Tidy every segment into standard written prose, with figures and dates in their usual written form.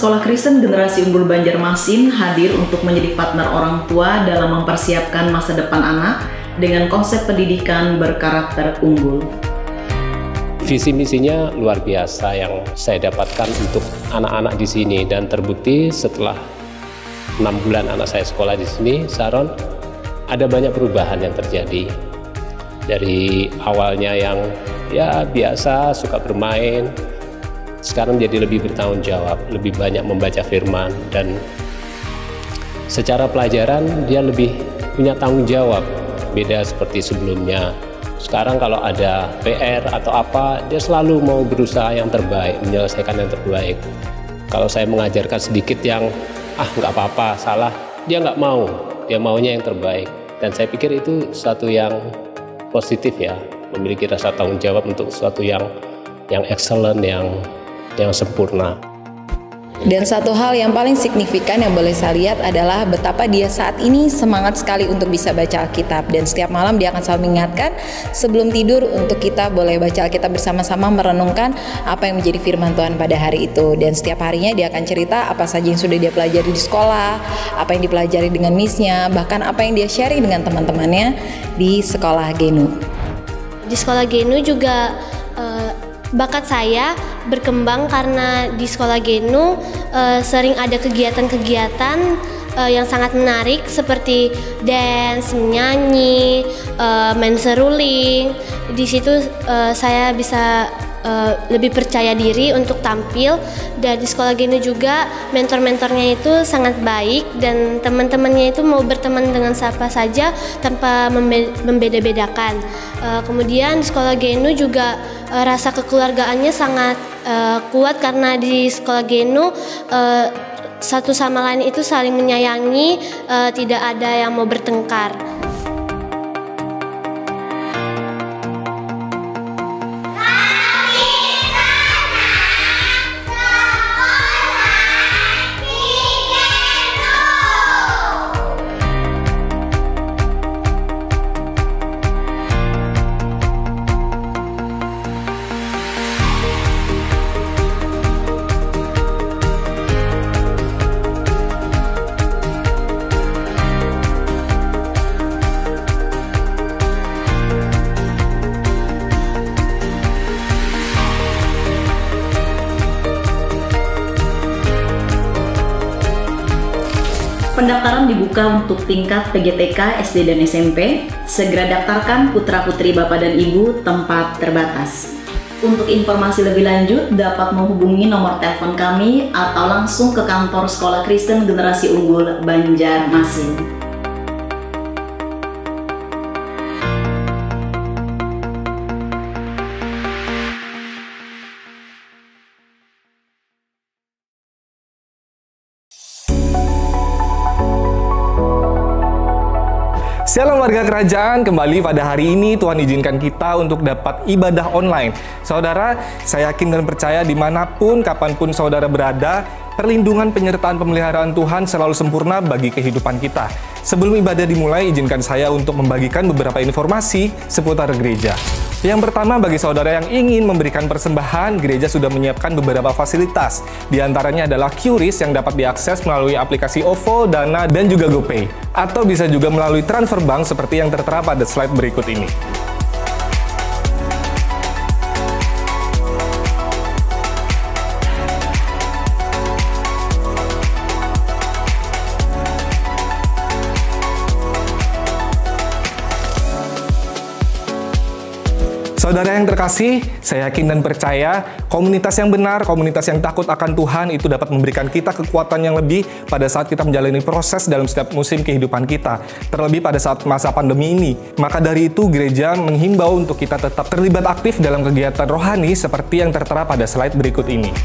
Sekolah Kristen Generasi Unggul Banjarmasin hadir untuk menjadi partner orang tua dalam mempersiapkan masa depan anak dengan konsep pendidikan berkarakter unggul. Visi misinya luar biasa yang saya dapatkan untuk anak-anak di sini, dan terbukti setelah 6 bulan anak saya sekolah di sini, Sharon, ada banyak perubahan yang terjadi. Dari awalnya yang ya biasa, suka bermain, sekarang jadi lebih bertanggung jawab, lebih banyak membaca firman, dan secara pelajaran dia lebih punya tanggung jawab, beda seperti sebelumnya. Sekarang kalau ada PR atau apa, dia selalu mau berusaha yang terbaik, menyelesaikan yang terbaik. Kalau saya mengajarkan sedikit yang nggak apa-apa, salah, dia nggak mau, dia maunya yang terbaik. Dan saya pikir itu suatu yang positif ya, memiliki rasa tanggung jawab untuk sesuatu yang excellent, yang sempurna. Dan satu hal yang paling signifikan yang boleh saya lihat adalah betapa dia saat ini semangat sekali untuk bisa baca Alkitab. Dan setiap malam dia akan selalu mengingatkan sebelum tidur untuk kita boleh baca Alkitab bersama-sama, merenungkan apa yang menjadi firman Tuhan pada hari itu. Dan setiap harinya dia akan cerita apa saja yang sudah dia pelajari di sekolah, apa yang dipelajari dengan misnya, bahkan apa yang dia sharing dengan teman-temannya di sekolah Genu. Di sekolah Genu juga bakat saya berkembang karena di sekolah Genu sering ada kegiatan-kegiatan yang sangat menarik seperti dance, menyanyi, main seruling. Di situ saya bisa lebih percaya diri untuk tampil. Dan di sekolah Genu juga mentor-mentornya itu sangat baik, dan teman-temannya itu mau berteman dengan siapa saja tanpa membeda-bedakan. Kemudian di sekolah Genu juga rasa kekeluargaannya sangat kuat karena di sekolah Genu satu sama lain itu saling menyayangi, tidak ada yang mau bertengkar. Pendaftaran dibuka untuk tingkat PGTK, SD, dan SMP. Segera daftarkan putra-putri Bapak dan Ibu, tempat terbatas. Untuk informasi lebih lanjut dapat menghubungi nomor telepon kami atau langsung ke kantor Sekolah Kristen Generasi Unggul Banjarmasin. Shalom warga kerajaan, kembali pada hari ini Tuhan izinkan kita untuk dapat ibadah online. Saudara, saya yakin dan percaya dimanapun, kapanpun saudara berada, perlindungan, penyertaan, pemeliharaan Tuhan selalu sempurna bagi kehidupan kita. Sebelum ibadah dimulai, izinkan saya untuk membagikan beberapa informasi seputar gereja. Yang pertama, bagi saudara yang ingin memberikan persembahan, gereja sudah menyiapkan beberapa fasilitas. Di antaranya adalah QRIS yang dapat diakses melalui aplikasi OVO, Dana, dan juga GoPay. Atau bisa juga melalui transfer bank seperti yang tertera pada slide berikut ini. Saudara yang terkasih, saya yakin dan percaya komunitas yang benar, komunitas yang takut akan Tuhan itu dapat memberikan kita kekuatan yang lebih pada saat kita menjalani proses dalam setiap musim kehidupan kita, terlebih pada saat masa pandemi ini. Maka dari itu gereja menghimbau untuk kita tetap terlibat aktif dalam kegiatan rohani seperti yang tertera pada slide berikut ini.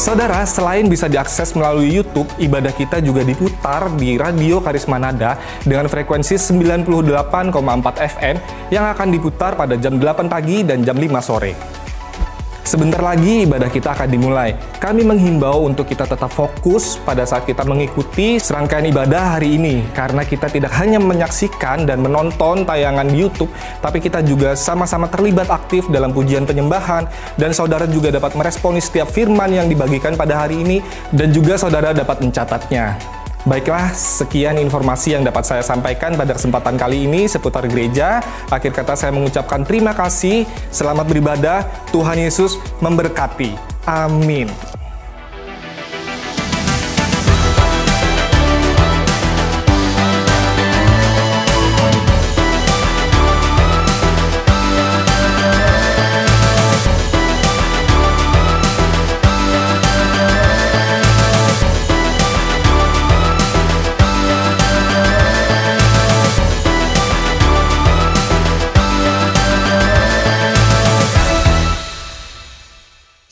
Saudara, selain bisa diakses melalui YouTube, ibadah kita juga diputar di Radio Karisma Nada dengan frekuensi 98,4 FM yang akan diputar pada jam 8 pagi dan jam 5 sore. Sebentar lagi ibadah kita akan dimulai. Kami menghimbau untuk kita tetap fokus pada saat kita mengikuti serangkaian ibadah hari ini, karena kita tidak hanya menyaksikan dan menonton tayangan di YouTube, tapi kita juga sama-sama terlibat aktif dalam pujian penyembahan, dan saudara juga dapat meresponi setiap firman yang dibagikan pada hari ini, dan juga saudara dapat mencatatnya. Baiklah, sekian informasi yang dapat saya sampaikan pada kesempatan kali ini seputar gereja. Akhir kata saya mengucapkan terima kasih, selamat beribadah, Tuhan Yesus memberkati. Amin.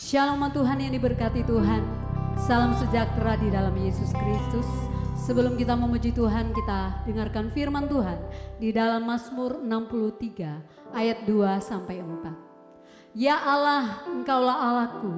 Shalom Tuhan yang diberkati Tuhan. Salam sejahtera di dalam Yesus Kristus. Sebelum kita memuji Tuhan, kita dengarkan firman Tuhan di dalam Mazmur 63 ayat 2-4. Ya Allah, Engkaulah Allahku,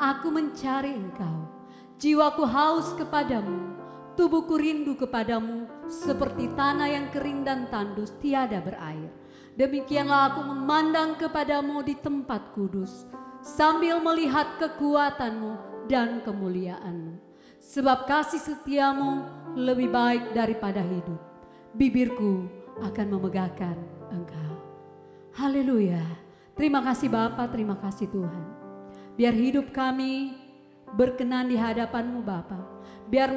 aku mencari Engkau. Jiwaku haus kepadamu, tubuhku rindu kepadamu seperti tanah yang kering dan tandus tiada berair. Demikianlah aku memandang kepadamu di tempat kudus, sambil melihat kekuatanmu dan kemuliaanmu. Sebab kasih setiamu lebih baik daripada hidup. Bibirku akan memegahkan Engkau. Haleluya. Terima kasih Bapa, terima kasih Tuhan. Biar hidup kami berkenan di hadapan-Mu Bapa. Biar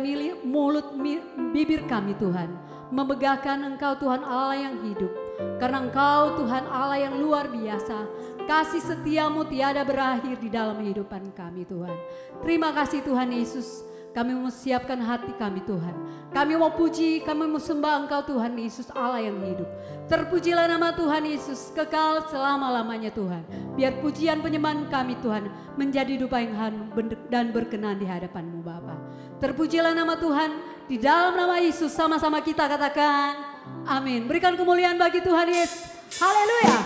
bibir kami Tuhan memegahkan Engkau Tuhan Allah yang hidup. Karena Engkau Tuhan Allah yang luar biasa. Kasih setiamu tiada berakhir di dalam kehidupan kami Tuhan. Terima kasih Tuhan Yesus. Kami mau siapkan hati kami Tuhan. Kami mau puji, kami mau sembah Engkau Tuhan Yesus Allah yang hidup. Terpujilah nama Tuhan Yesus kekal selama-lamanya Tuhan. Biar pujian penyembahan kami Tuhan menjadi dupa yang harum dan berkenan di hadapan-Mu Bapa. Terpujilah nama Tuhan, di dalam nama Yesus sama-sama kita katakan amin. Berikan kemuliaan bagi Tuhan Yesus. Haleluya.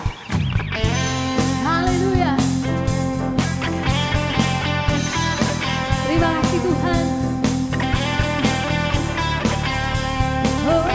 Haleluya. Terima kasih Tuhan. Oh.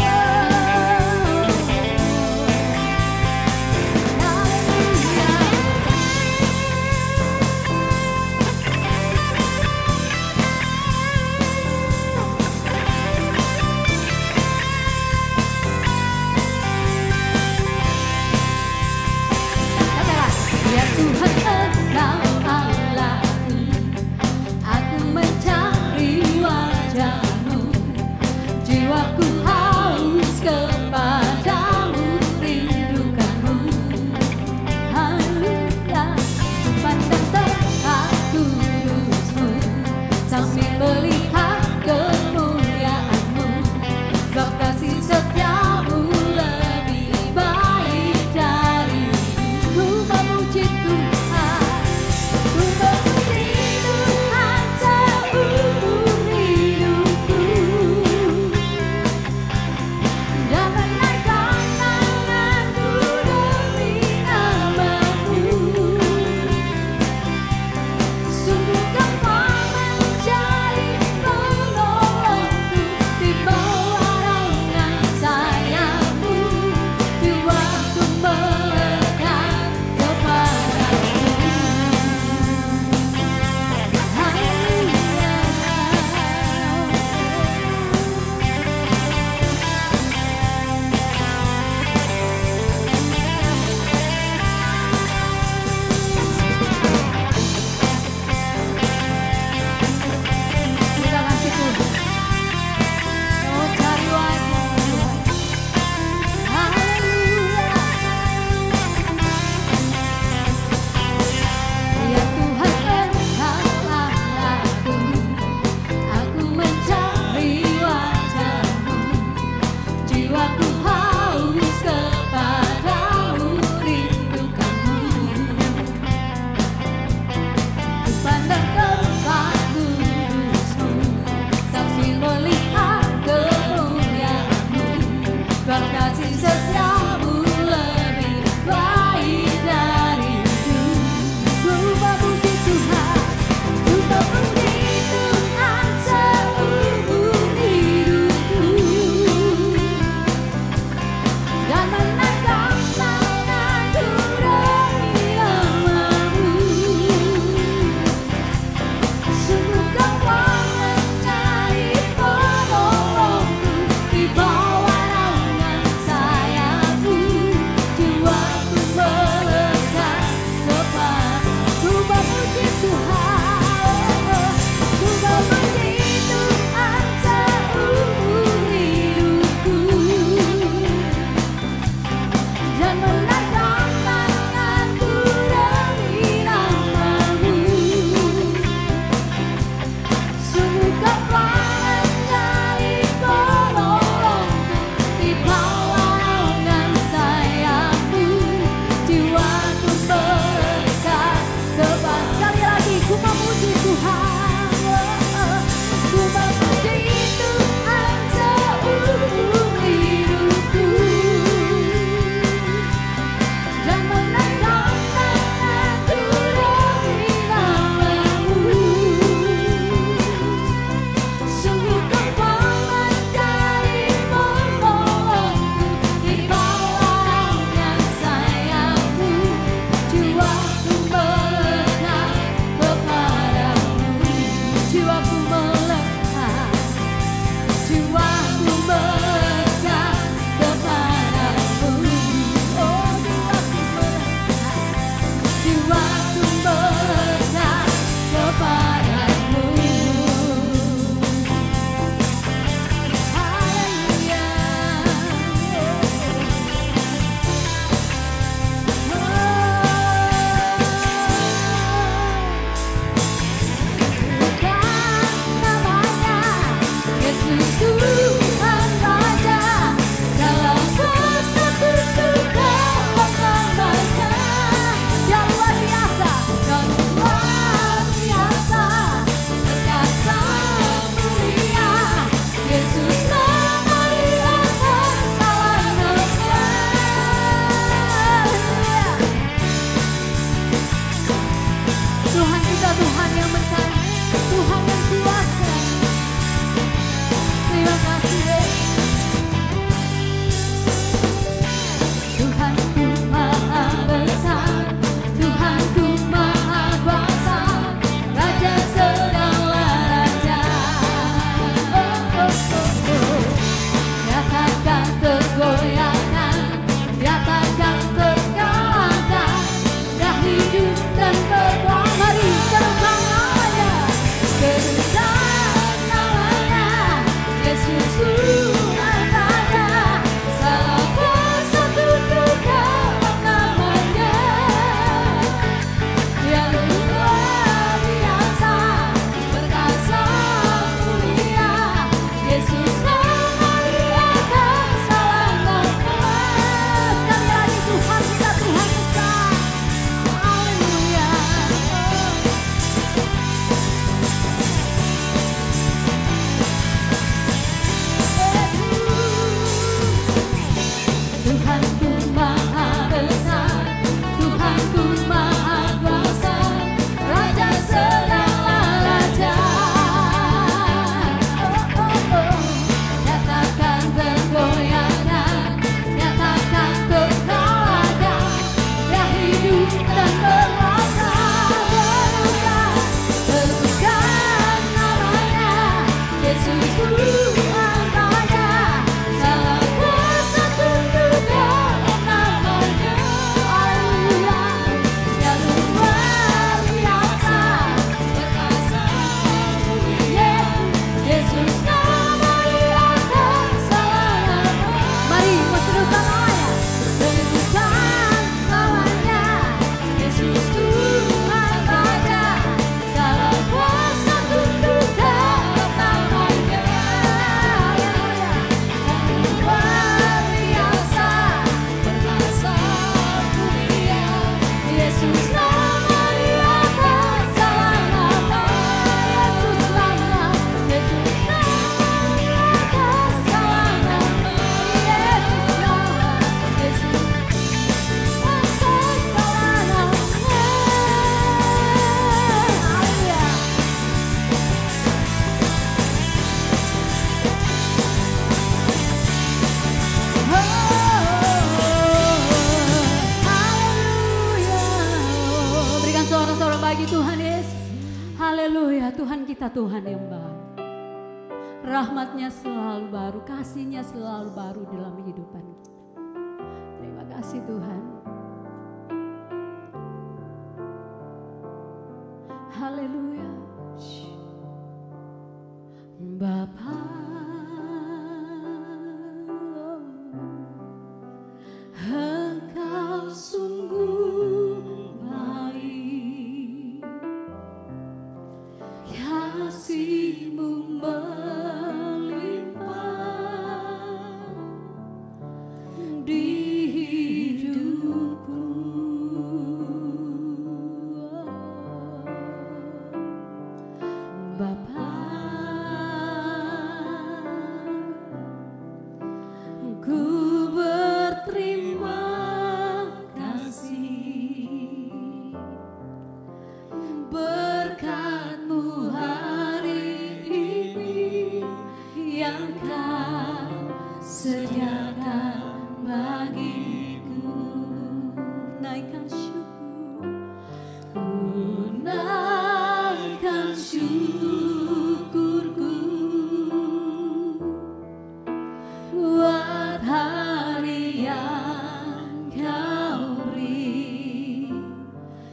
Haleluya, Tuhan kita Tuhan yang baru. Rahmatnya selalu baru, kasihnya selalu baru dalam kehidupan kita. Terima kasih Tuhan. Haleluya. Bapa, Engkau sungguh baik, kasih-Mu melimpah di hidupku. Bapa, ku berterima kasih berkat-Mu hari ini yang Kau sediakan bagiku. Naikkan syukur, ku naikkan syukurku buat hari yang Kau beri.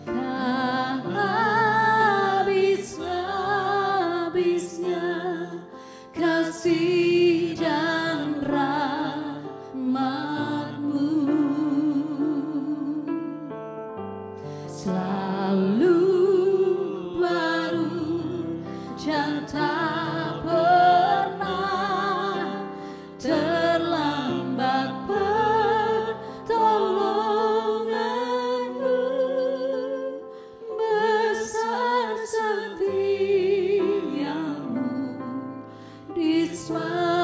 Tak habis-habisnya kasih dan rahmat-Mu, selalu baru dan tak pernah terlambat pertolongan-Mu. Besar setiamu di semua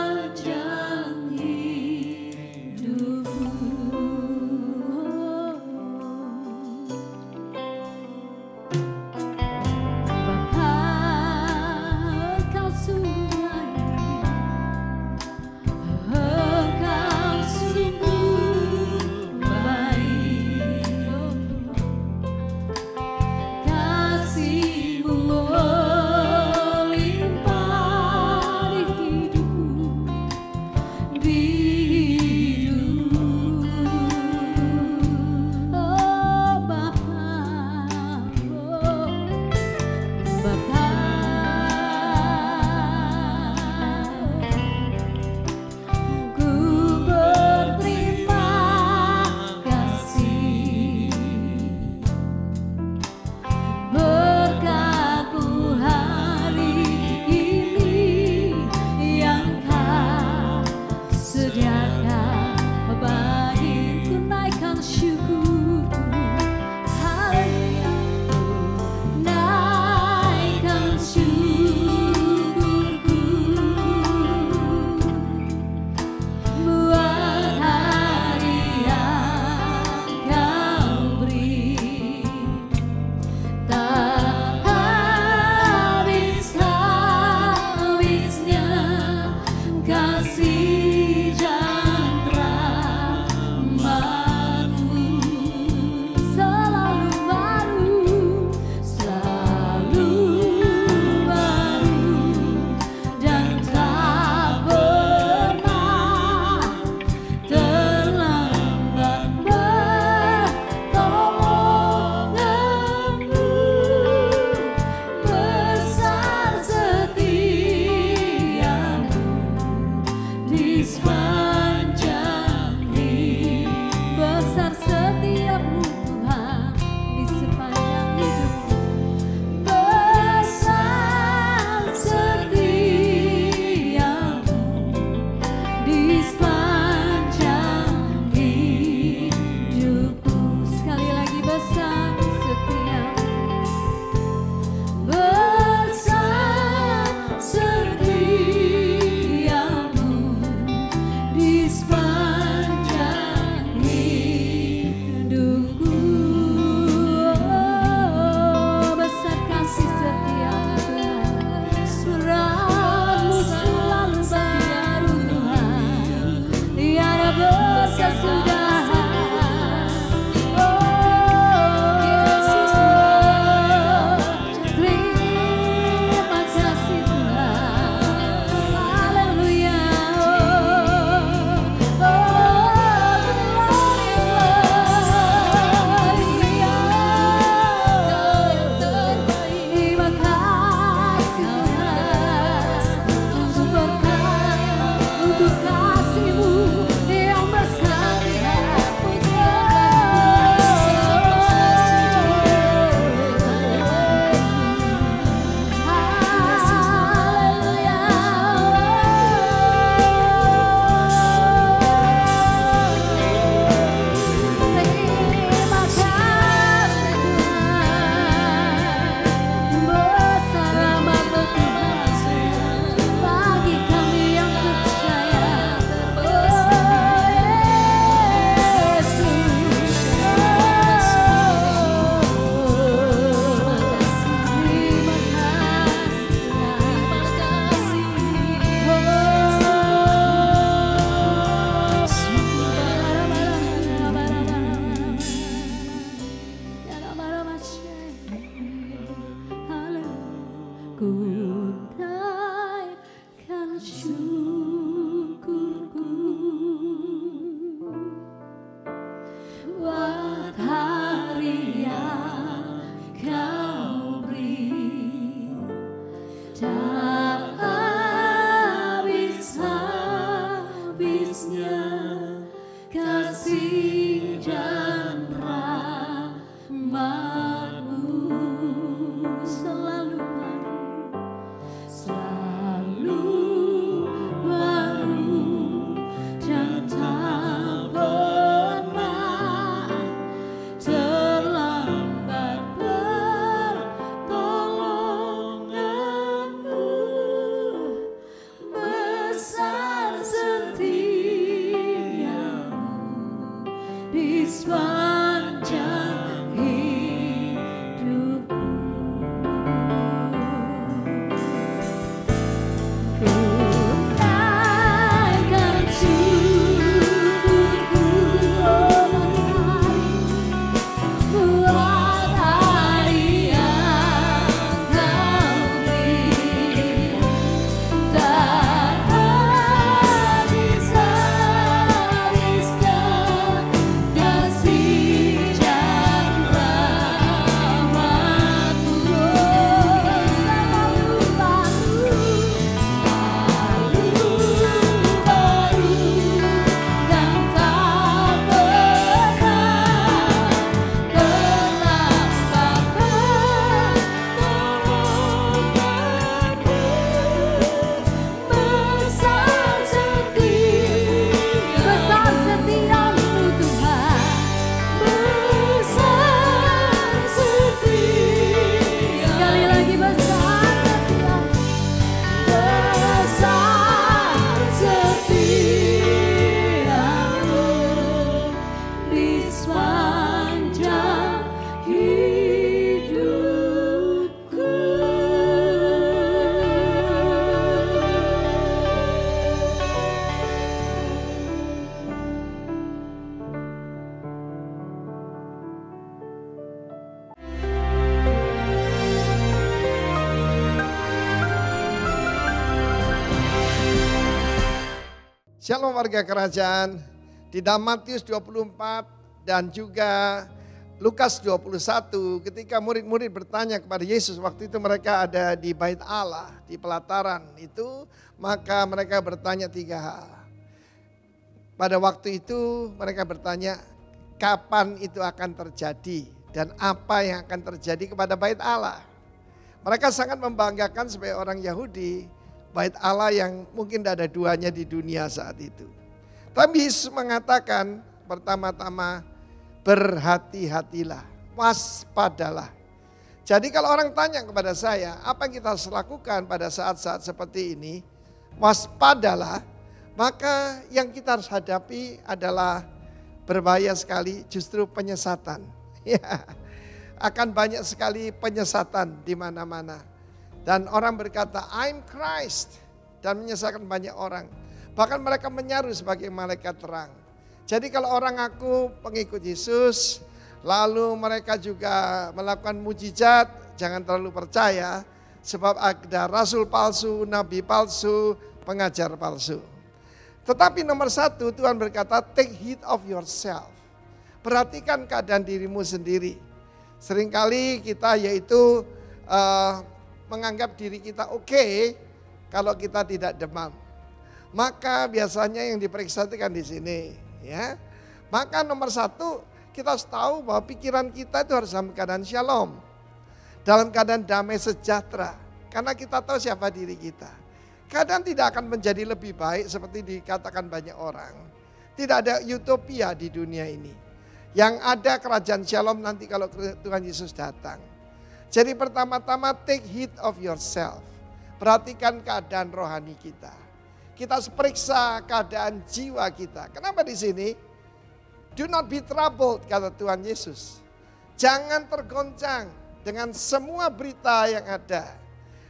Shalom warga kerajaan, di dalam Matius 24 dan juga Lukas 21 ketika murid-murid bertanya kepada Yesus, waktu itu mereka ada di Bait Allah, di pelataran itu, maka mereka bertanya 3 hal. Pada waktu itu mereka bertanya, kapan itu akan terjadi dan apa yang akan terjadi kepada bait Allah. Mereka sangat membanggakan sebagai orang Yahudi, bait Allah yang mungkin tidak ada duanya di dunia saat itu. Tapi Yesus mengatakan pertama-tama, berhati-hatilah, waspadalah. Jadi kalau orang tanya kepada saya, apa yang kita harus lakukan pada saat-saat seperti ini? Waspadalah, maka yang kita harus hadapi adalah berbahaya sekali justru penyesatan. Ya, akan banyak sekali penyesatan di mana-mana. Dan orang berkata, I'm Christ, dan menyesatkan banyak orang. Bahkan mereka menyaru sebagai malaikat terang. Jadi kalau orang ngaku pengikut Yesus, lalu mereka juga melakukan mujizat, jangan terlalu percaya. Sebab ada rasul palsu, nabi palsu, pengajar palsu. Tetapi nomor satu, Tuhan berkata, take heed of yourself. Perhatikan keadaan dirimu sendiri. Seringkali kita yaitu menganggap diri kita oke kalau kita tidak demam. Maka biasanya yang diperiksa itu kan di sini. Ya. Maka nomor satu, kita harus tahu bahwa pikiran kita itu harus dalam keadaan shalom. Dalam keadaan damai sejahtera. Karena kita tahu siapa diri kita. Keadaan tidak akan menjadi lebih baik seperti dikatakan banyak orang. Tidak ada utopia di dunia ini. Yang ada kerajaan shalom nanti kalau Tuhan Yesus datang. Jadi pertama-tama take heed of yourself. Perhatikan keadaan rohani kita. Kita harus periksa keadaan jiwa kita. Kenapa di sini? Do not be troubled, kata Tuhan Yesus. Jangan tergoncang dengan semua berita yang ada.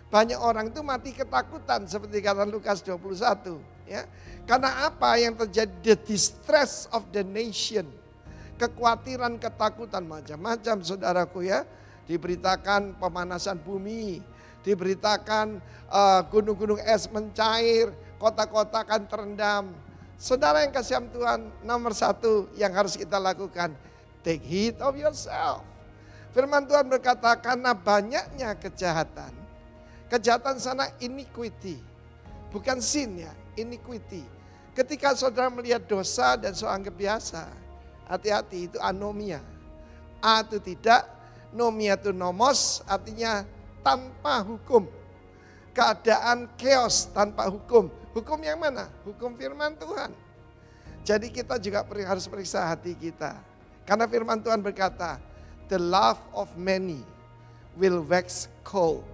Banyak orang itu mati ketakutan seperti kata Lukas 21. Ya. Karena apa yang terjadi? The distress of the nation. Kekhawatiran, ketakutan macam-macam saudaraku ya. Diberitakan pemanasan bumi. Diberitakan gunung-gunung es mencair. Kota-kota akan terendam. Saudara yang kasih Tuhan, nomor satu yang harus kita lakukan. Take heed of yourself. Firman Tuhan berkata, karena banyaknya kejahatan. Kejahatan sana iniquity, bukan sin ya, iniquity. Ketika saudara melihat dosa dan saudara anggap biasa, hati-hati itu anomia. A itu tidak, nomia itu nomos, artinya tanpa hukum. Keadaan chaos tanpa hukum. Hukum yang mana? Hukum firman Tuhan. Jadi kita juga harus periksa hati kita. Karena firman Tuhan berkata, the love of many will wax cold.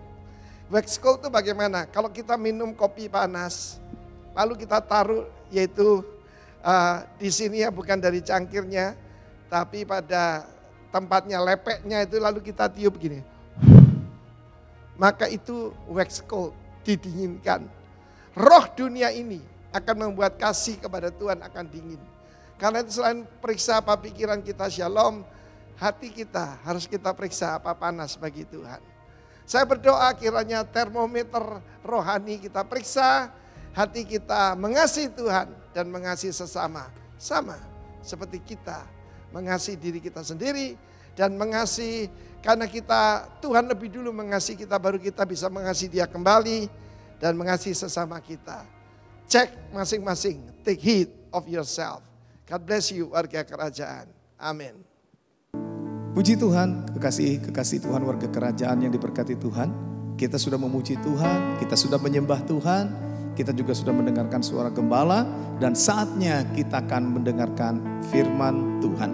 Wax cold itu bagaimana? Kalau kita minum kopi panas, lalu kita taruh yaitu di sini ya bukan dari cangkirnya, tapi pada tempatnya lepeknya itu lalu kita tiup gini. Maka itu wax cold, didinginkan. Roh dunia ini akan membuat kasih kepada Tuhan akan dingin. Karena itu selain periksa apa pikiran kita shalom, hati kita harus kita periksa apa panas bagi Tuhan. Saya berdoa kiranya termometer rohani kita periksa, hati kita mengasihi Tuhan dan mengasihi sesama. Sama seperti kita mengasihi diri kita sendiri dan mengasihi karena kita Tuhan lebih dulu mengasihi kita baru kita bisa mengasihi Dia kembali dan mengasihi sesama kita. Cek masing-masing, take heed of yourself. God bless you warga kerajaan. Amin. Puji Tuhan, kekasih Tuhan warga kerajaan yang diberkati Tuhan. Kita sudah memuji Tuhan, kita sudah menyembah Tuhan, kita juga sudah mendengarkan suara gembala dan saatnya kita akan mendengarkan firman Tuhan.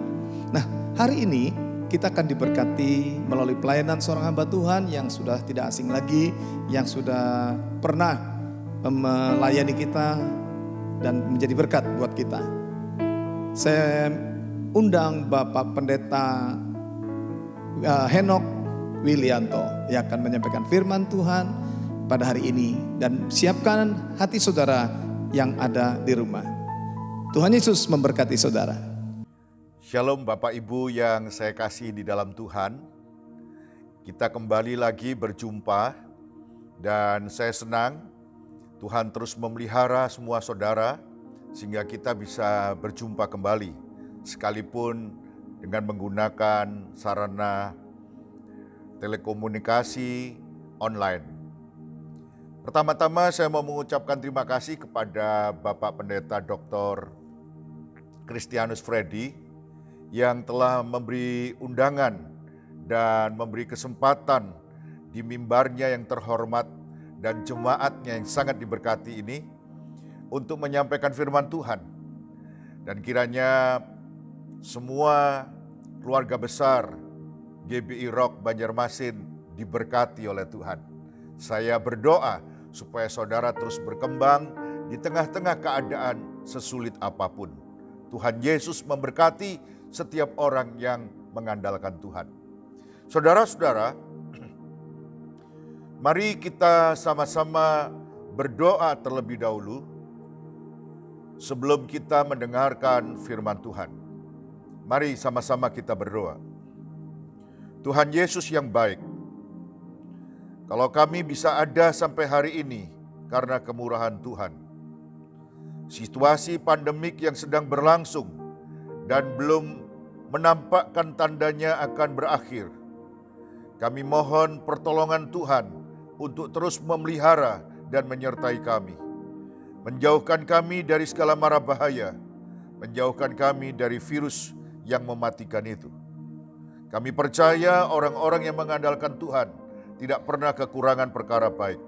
Nah, hari ini kita akan diberkati melalui pelayanan seorang hamba Tuhan yang sudah tidak asing lagi, yang sudah pernah melayani kita dan menjadi berkat buat kita. Saya undang Bapak Pendeta Henok Wilianto yang akan menyampaikan firman Tuhan pada hari ini dan siapkan hati saudara yang ada di rumah. Tuhan Yesus memberkati saudara. Shalom Bapak Ibu yang saya kasih di dalam Tuhan. Kita kembali lagi berjumpa dan saya senang Tuhan terus memelihara semua saudara sehingga kita bisa berjumpa kembali sekalipun dengan menggunakan sarana telekomunikasi online. Pertama-tama saya mau mengucapkan terima kasih kepada Bapak Pendeta Dr. Christianus Freddy yang telah memberi undangan dan memberi kesempatan di mimbarnya yang terhormat dan jemaatnya yang sangat diberkati ini untuk menyampaikan firman Tuhan. Dan kiranya semua keluarga besar GBI Rock Banjarmasin diberkati oleh Tuhan. Saya berdoa supaya saudara terus berkembang di tengah-tengah keadaan sesulit apapun. Tuhan Yesus memberkati setiap orang yang mengandalkan Tuhan. Saudara-saudara, mari kita sama-sama berdoa terlebih dahulu sebelum kita mendengarkan firman Tuhan. Mari sama-sama kita berdoa. Tuhan Yesus yang baik, kalau kami bisa ada sampai hari ini karena kemurahan Tuhan. Situasi pandemik yang sedang berlangsung dan belum menampakkan tandanya akan berakhir. Kami mohon pertolongan Tuhan untuk terus memelihara dan menyertai kami. Menjauhkan kami dari segala mara bahaya, menjauhkan kami dari virus yang mematikan itu. Kami percaya orang-orang yang mengandalkan Tuhan tidak pernah kekurangan perkara baik.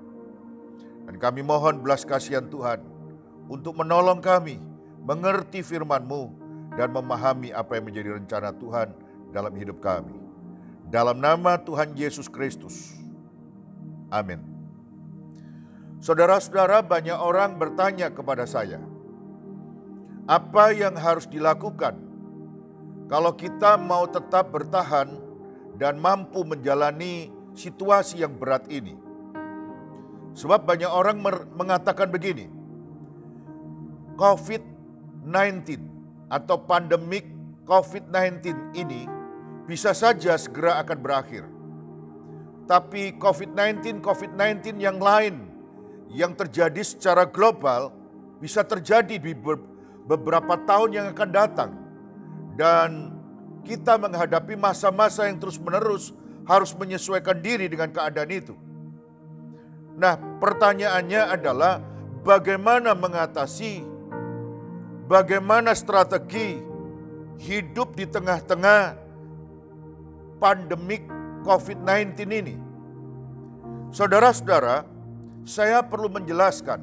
Dan kami mohon belas kasihan Tuhan untuk menolong kami mengerti firman-Mu dan memahami apa yang menjadi rencana Tuhan dalam hidup kami. Dalam nama Tuhan Yesus Kristus. Amin. Saudara-saudara, banyak orang bertanya kepada saya, apa yang harus dilakukan kalau kita mau tetap bertahan dan mampu menjalani situasi yang berat ini? Sebab banyak orang mengatakan begini, COVID-19 atau pandemik COVID-19 ini bisa saja segera akan berakhir. Tapi COVID-19 yang lain yang terjadi secara global bisa terjadi di beberapa tahun yang akan datang. Dan kita menghadapi masa-masa yang terus-menerus harus menyesuaikan diri dengan keadaan itu. Nah, pertanyaannya adalah bagaimana mengatasi, bagaimana strategi hidup di tengah-tengah pandemik COVID-19 ini. Saudara-saudara, saya perlu menjelaskan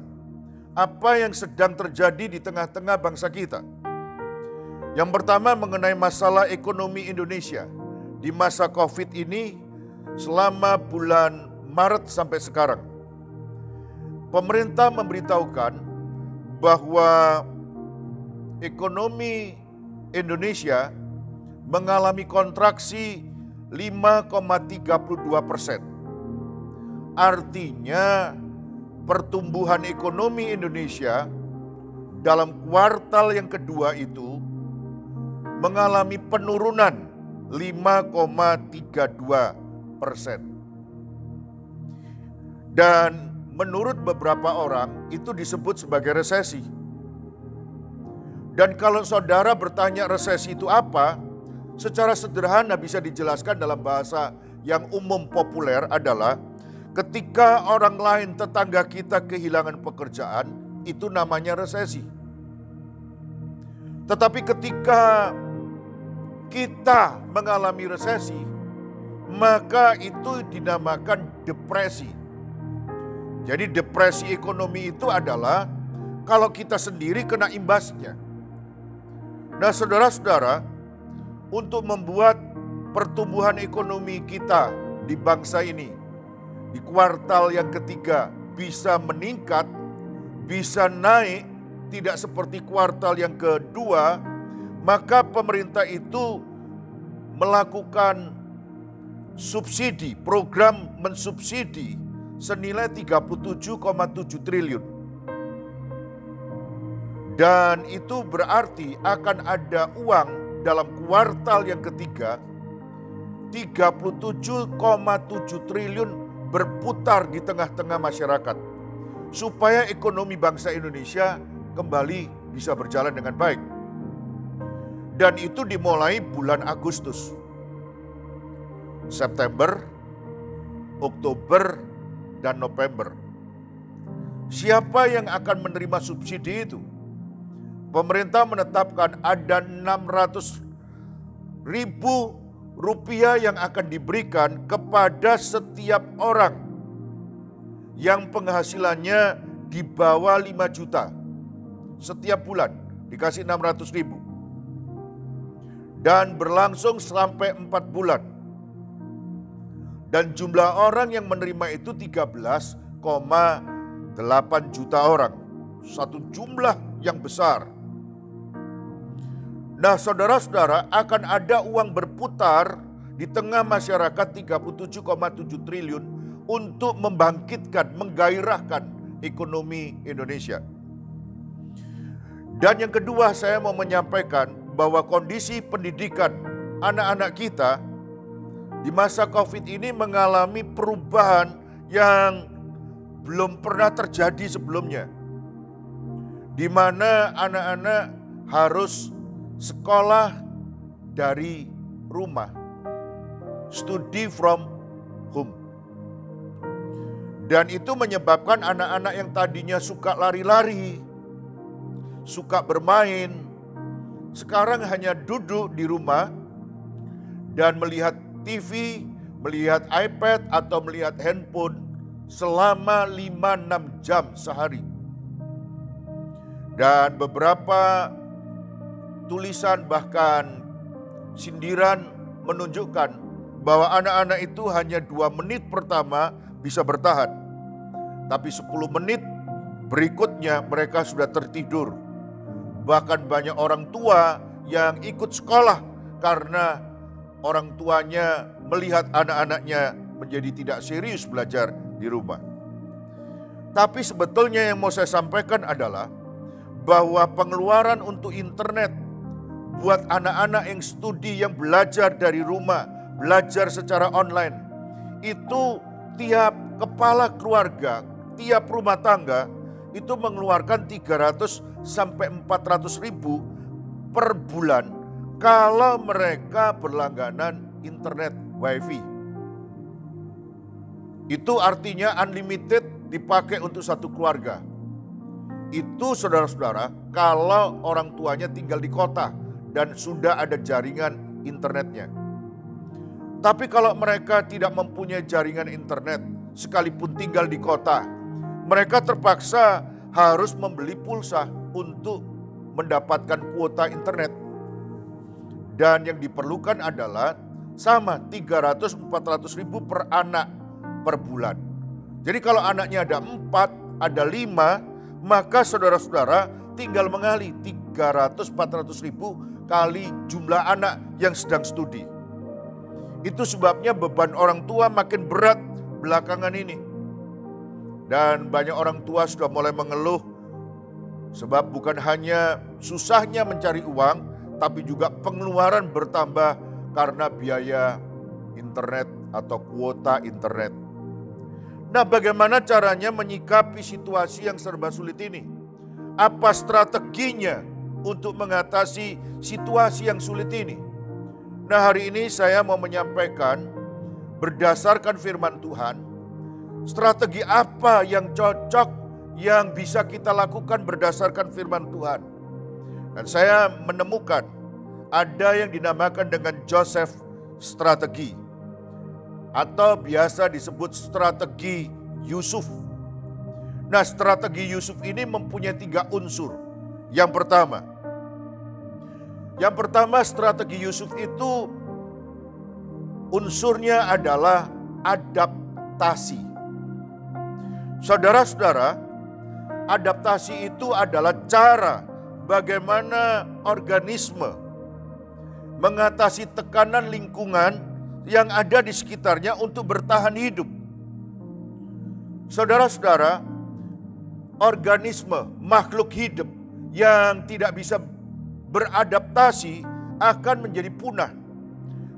apa yang sedang terjadi di tengah-tengah bangsa kita. Yang pertama mengenai masalah ekonomi Indonesia di masa COVID ini selama bulan Maret sampai sekarang. Pemerintah memberitahukan bahwa ekonomi Indonesia mengalami kontraksi 5,32%. Artinya pertumbuhan ekonomi Indonesia dalam kuartal yang kedua itu mengalami penurunan 5,32%. Dan menurut beberapa orang itu disebut sebagai resesi. Dan kalau saudara bertanya resesi itu apa, secara sederhana bisa dijelaskan dalam bahasa yang umum populer adalah ketika orang lain, tetangga kita kehilangan pekerjaan, itu namanya resesi. Tetapi ketika kita mengalami resesi, maka itu dinamakan depresi. Jadi depresi ekonomi itu adalah kalau kita sendiri kena imbasnya. Nah, saudara-saudara, untuk membuat pertumbuhan ekonomi kita di bangsa ini di kuartal yang ketiga bisa meningkat, bisa naik, tidak seperti kuartal yang kedua, maka pemerintah itu melakukan subsidi, program mensubsidi senilai 37,7 triliun. Dan itu berarti akan ada uang dalam kuartal yang ketiga 37,7 triliun berputar di tengah-tengah masyarakat supaya ekonomi bangsa Indonesia kembali bisa berjalan dengan baik. Dan itu dimulai bulan Agustus, September, Oktober, dan November. Siapa yang akan menerima subsidi itu? pemerintah menetapkan ada 600.000 rupiah yang akan diberikan kepada setiap orang yang penghasilannya di bawah 5 juta. Setiap bulan dikasih 600.000. Dan berlangsung sampai 4 bulan. Dan jumlah orang yang menerima itu 13,8 juta orang. Satu jumlah yang besar. Nah, saudara-saudara, akan ada uang berputar di tengah masyarakat 37,7 triliun untuk membangkitkan, menggairahkan ekonomi Indonesia. Dan yang kedua, saya mau menyampaikan bahwa kondisi pendidikan anak-anak kita di masa COVID ini mengalami perubahan yang belum pernah terjadi sebelumnya. Di mana anak-anak harus sekolah dari rumah, study from home. Dan itu menyebabkan anak-anak yang tadinya suka lari-lari, suka bermain, sekarang hanya duduk di rumah dan melihat TV, melihat iPad atau melihat handphone selama 5-6 jam sehari. Dan beberapa tulisan bahkan sindiran menunjukkan bahwa anak-anak itu hanya 2 menit pertama bisa bertahan. Tapi 10 menit berikutnya mereka sudah tertidur. Bahkan banyak orang tua yang ikut sekolah karena orang tuanya melihat anak-anaknya menjadi tidak serius belajar di rumah. Tapi sebetulnya yang mau saya sampaikan adalah bahwa pengeluaran untuk internet buat anak-anak yang studi, yang belajar dari rumah, belajar secara online, itu tiap kepala keluarga, tiap rumah tangga itu mengeluarkan 300 sampai 400 ribu per bulan kalau mereka berlangganan internet wifi. Itu artinya unlimited dipakai untuk satu keluarga. Itu saudara-saudara kalau orang tuanya tinggal di kota dan sudah ada jaringan internetnya. Tapi kalau mereka tidak mempunyai jaringan internet sekalipun tinggal di kota, mereka terpaksa harus membeli pulsa untuk mendapatkan kuota internet. Dan yang diperlukan adalah sama 300-400 ribu per anak per bulan. Jadi kalau anaknya ada 4, ada 5, maka saudara-saudara tinggal mengali 300-400 ribu kali jumlah anak yang sedang studi. Itu sebabnya beban orang tua makin berat belakangan ini. Dan banyak orang tua sudah mulai mengeluh sebab bukan hanya susahnya mencari uang, tapi juga pengeluaran bertambah karena biaya internet atau kuota internet. Nah, bagaimana caranya menyikapi situasi yang serba sulit ini? Apa strateginya untuk mengatasi situasi yang sulit ini? Nah, hari ini saya mau menyampaikan berdasarkan firman Tuhan, strategi apa yang cocok yang bisa kita lakukan berdasarkan firman Tuhan. Dan saya menemukan ada yang dinamakan dengan Joseph strategi atau biasa disebut strategi Yusuf. Nah, strategi Yusuf ini mempunyai 3 unsur. Yang pertama strategi Yusuf itu unsurnya adalah adaptasi. Saudara-saudara, adaptasi itu adalah cara bagaimana organisme mengatasi tekanan lingkungan yang ada di sekitarnya untuk bertahan hidup. Saudara-saudara, organisme makhluk hidup yang tidak bisa beradaptasi akan menjadi punah.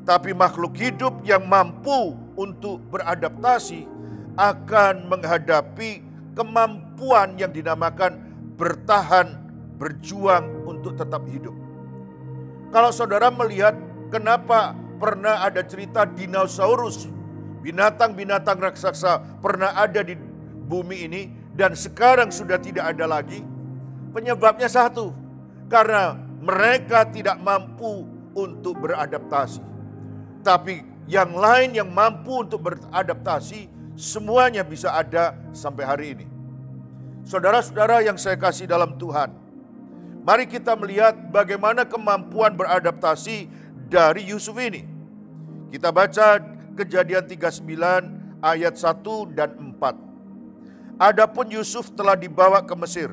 Tapi makhluk hidup yang mampu untuk beradaptasi akan menghadapi kemampuan yang dinamakan bertahan, berjuang untuk tetap hidup. Kalau saudara melihat kenapa pernah ada cerita dinosaurus, binatang-binatang raksasa pernah ada di bumi ini dan sekarang sudah tidak ada lagi, penyebabnya satu, karena mereka tidak mampu untuk beradaptasi. Tapi yang lain yang mampu untuk beradaptasi, semuanya bisa ada sampai hari ini. Saudara-saudara yang saya kasih dalam Tuhan, mari kita melihat bagaimana kemampuan beradaptasi dari Yusuf ini. Kita baca Kejadian 39 ayat 1 dan 4. Adapun Yusuf telah dibawa ke Mesir,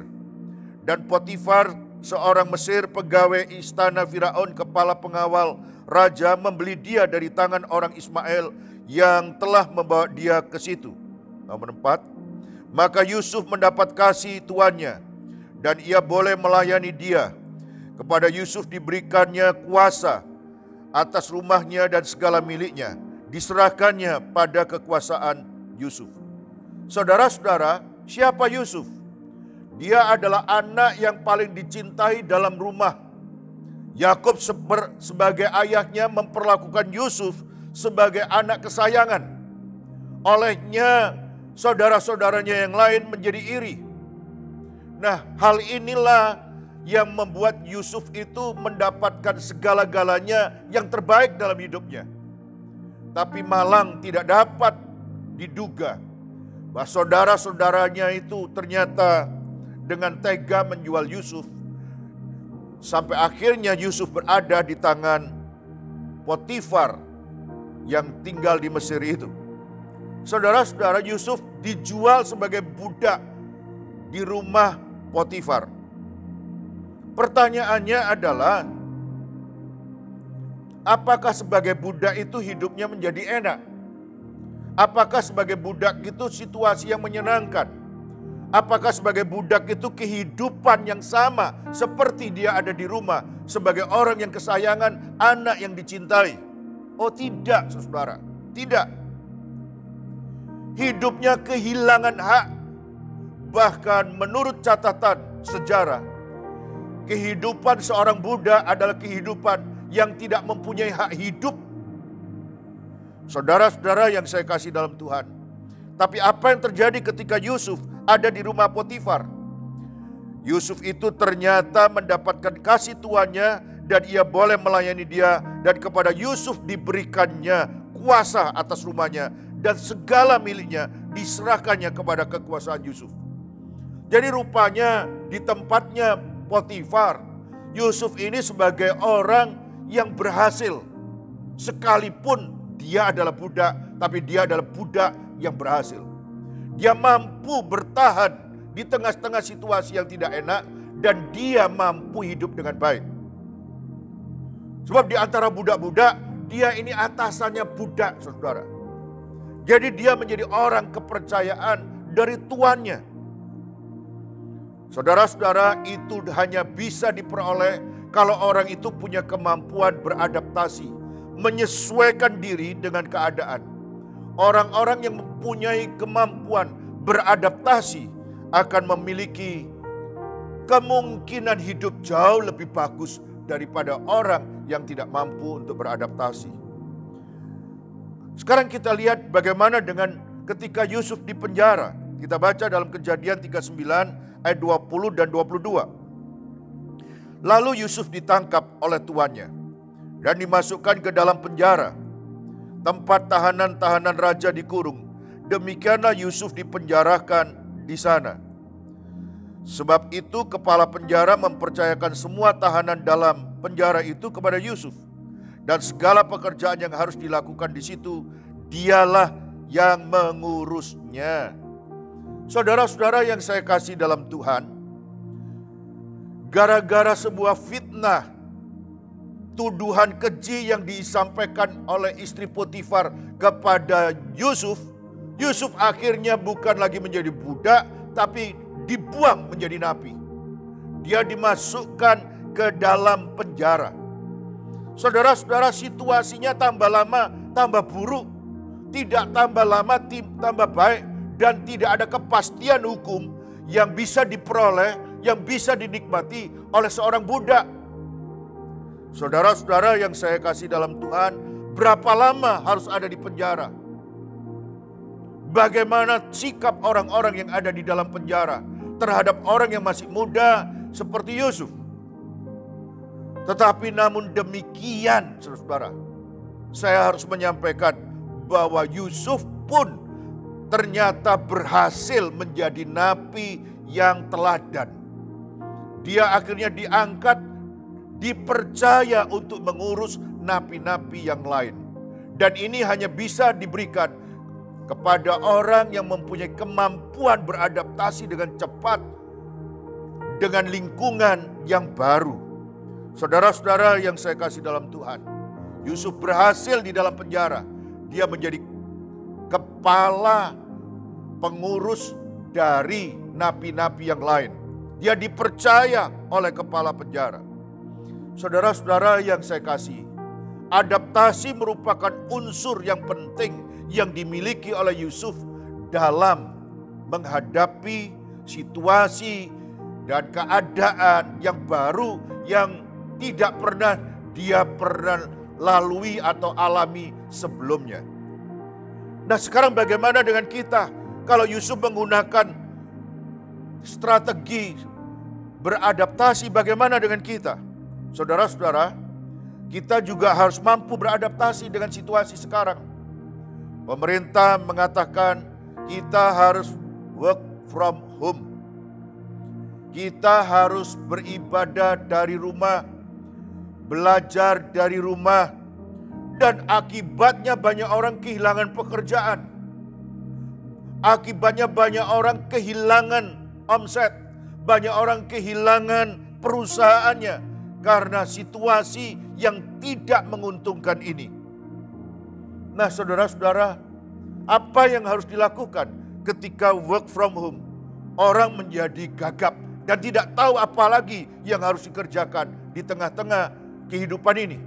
dan Potifar, seorang Mesir, pegawai istana Firaun, kepala pengawal raja, membeli dia dari tangan orang Ismail yang telah membawa dia ke situ. Nomor 4. Maka Yusuf mendapat kasih tuannya, dan ia boleh melayani dia. Kepada Yusuf diberikannya kuasa atas rumahnya dan segala miliknya, diserahkannya pada kekuasaan Yusuf. Saudara-saudara, siapa Yusuf? Dia adalah anak yang paling dicintai dalam rumah. Yakub sebagai ayahnya memperlakukan Yusuf sebagai anak kesayangan. Olehnya saudara-saudaranya yang lain menjadi iri. Nah, hal inilah yang membuat Yusuf itu mendapatkan segala-galanya yang terbaik dalam hidupnya. Tapi malang tidak dapat diduga bahwa saudara-saudaranya itu ternyata dengan tega menjual Yusuf. Sampai akhirnya Yusuf berada di tangan Potifar yang tinggal di Mesir itu. Saudara-saudara, Yusuf dijual sebagai budak di rumah Potifar. Pertanyaannya adalah, apakah sebagai budak itu hidupnya menjadi enak? Apakah sebagai budak itu situasi yang menyenangkan? Apakah sebagai budak itu kehidupan yang sama seperti dia ada di rumah sebagai orang yang kesayangan, anak yang dicintai? Oh tidak, saudara, tidak. Hidupnya kehilangan hak. Bahkan menurut catatan sejarah, kehidupan seorang budak adalah kehidupan yang tidak mempunyai hak hidup. Saudara-saudara yang saya kasih dalam Tuhan, tapi apa yang terjadi ketika Yusuf ada di rumah Potifar? Yusuf itu ternyata mendapatkan kasih tuannya dan ia boleh melayani dia, dan kepada Yusuf diberikannya kuasa atas rumahnya dan segala miliknya diserahkannya kepada kekuasaan Yusuf. Jadi rupanya di tempatnya Potifar, Yusuf ini sebagai orang yang berhasil. Sekalipun dia adalah budak, tapi dia adalah budak yang berhasil. Dia mampu bertahan di tengah-tengah situasi yang tidak enak, dan dia mampu hidup dengan baik. Sebab di antara budak-budak, dia ini atasannya budak, saudara. Jadi dia menjadi orang kepercayaan dari tuannya. Saudara-saudara, itu hanya bisa diperoleh kalau orang itu punya kemampuan beradaptasi, menyesuaikan diri dengan keadaan. Orang-orang yang mempunyai kemampuan beradaptasi akan memiliki kemungkinan hidup jauh lebih bagus daripada orang yang tidak mampu untuk beradaptasi. Sekarang kita lihat bagaimana dengan ketika Yusuf di penjara. Kita baca dalam Kejadian 39 ayat 20 dan 22. Lalu Yusuf ditangkap oleh tuannya dan dimasukkan ke dalam penjara, tempat tahanan-tahanan raja dikurung. Demikianlah Yusuf dipenjarakan di sana. Sebab itu kepala penjara mempercayakan semua tahanan dalam penjara itu kepada Yusuf, dan segala pekerjaan yang harus dilakukan di situ dialah yang mengurusnya. Saudara-saudara yang saya kasih dalam Tuhan, gara-gara sebuah fitnah, tuduhan keji yang disampaikan oleh istri Potifar kepada Yusuf, Yusuf akhirnya bukan lagi menjadi budak, tapi dibuang menjadi napi. Dia dimasukkan ke dalam penjara. Saudara-saudara, situasinya tambah lama tambah buruk, tidak tambah lama tambah baik, dan tidak ada kepastian hukum yang bisa diperoleh, yang bisa dinikmati oleh seorang budak. Saudara-saudara yang saya kasih dalam Tuhan, berapa lama harus ada di penjara? Bagaimana sikap orang-orang yang ada di dalam penjara terhadap orang yang masih muda seperti Yusuf? Tetapi namun demikian, saudara-saudara, saya harus menyampaikan bahwa Yusuf pun ternyata berhasil menjadi nabi yang teladan. Dia akhirnya diangkat, dipercaya untuk mengurus nabi-nabi yang lain. Dan ini hanya bisa diberikan kepada orang yang mempunyai kemampuan beradaptasi dengan cepat dengan lingkungan yang baru. Saudara-saudara yang saya kasih dalam Tuhan, Yusuf berhasil di dalam penjara. Dia menjadi kepala pengurus dari nabi-nabi yang lain. Dia dipercaya oleh kepala penjara. Saudara-saudara yang saya kasih, adaptasi merupakan unsur yang penting yang dimiliki oleh Yusuf dalam menghadapi situasi dan keadaan yang baru yang tidak pernah dia lalui atau alami sebelumnya. Nah, sekarang bagaimana dengan kita? Kalau Yusuf menggunakan strategi beradaptasi, bagaimana dengan kita? Saudara-saudara, kita juga harus mampu beradaptasi dengan situasi sekarang. Pemerintah mengatakan kita harus work from home. Kita harus beribadah dari rumah, belajar dari rumah, dan akibatnya banyak orang kehilangan pekerjaan. Akibatnya banyak orang kehilangan omset, banyak orang kehilangan perusahaannya karena situasi yang tidak menguntungkan ini. Nah, saudara-saudara, apa yang harus dilakukan ketika work from home? Orang menjadi gagap dan tidak tahu apa lagi yang harus dikerjakan di tengah-tengah kehidupan ini.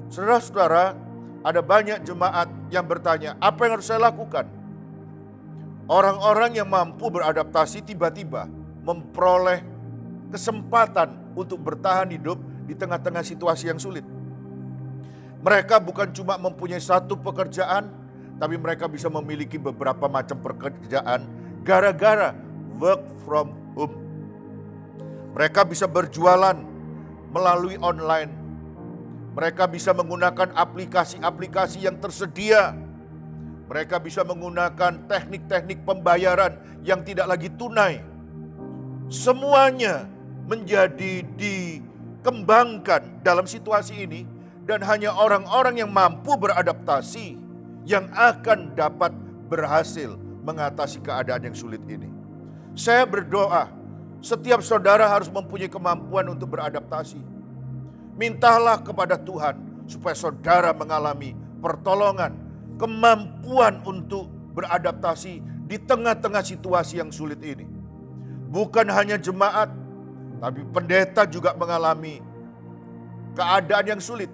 Saudara-saudara, ada banyak jemaat yang bertanya, apa yang harus saya lakukan? Orang-orang yang mampu beradaptasi tiba-tiba memperoleh kesempatan untuk bertahan hidup di tengah-tengah situasi yang sulit. Mereka bukan cuma mempunyai satu pekerjaan, tapi mereka bisa memiliki beberapa macam pekerjaan gara-gara work from home. Mereka bisa berjualan melalui online. Mereka bisa menggunakan aplikasi-aplikasi yang tersedia. Mereka bisa menggunakan teknik-teknik pembayaran yang tidak lagi tunai. Semuanya menjadi dikembangkan dalam situasi ini. Dan hanya orang-orang yang mampu beradaptasi yang akan dapat berhasil mengatasi keadaan yang sulit ini. Saya berdoa, setiap saudara harus mempunyai kemampuan untuk beradaptasi. Mintalah kepada Tuhan supaya saudara mengalami pertolongan, kemampuan untuk beradaptasi di tengah-tengah situasi yang sulit ini. Bukan hanya jemaat, tapi pendeta juga mengalami keadaan yang sulit.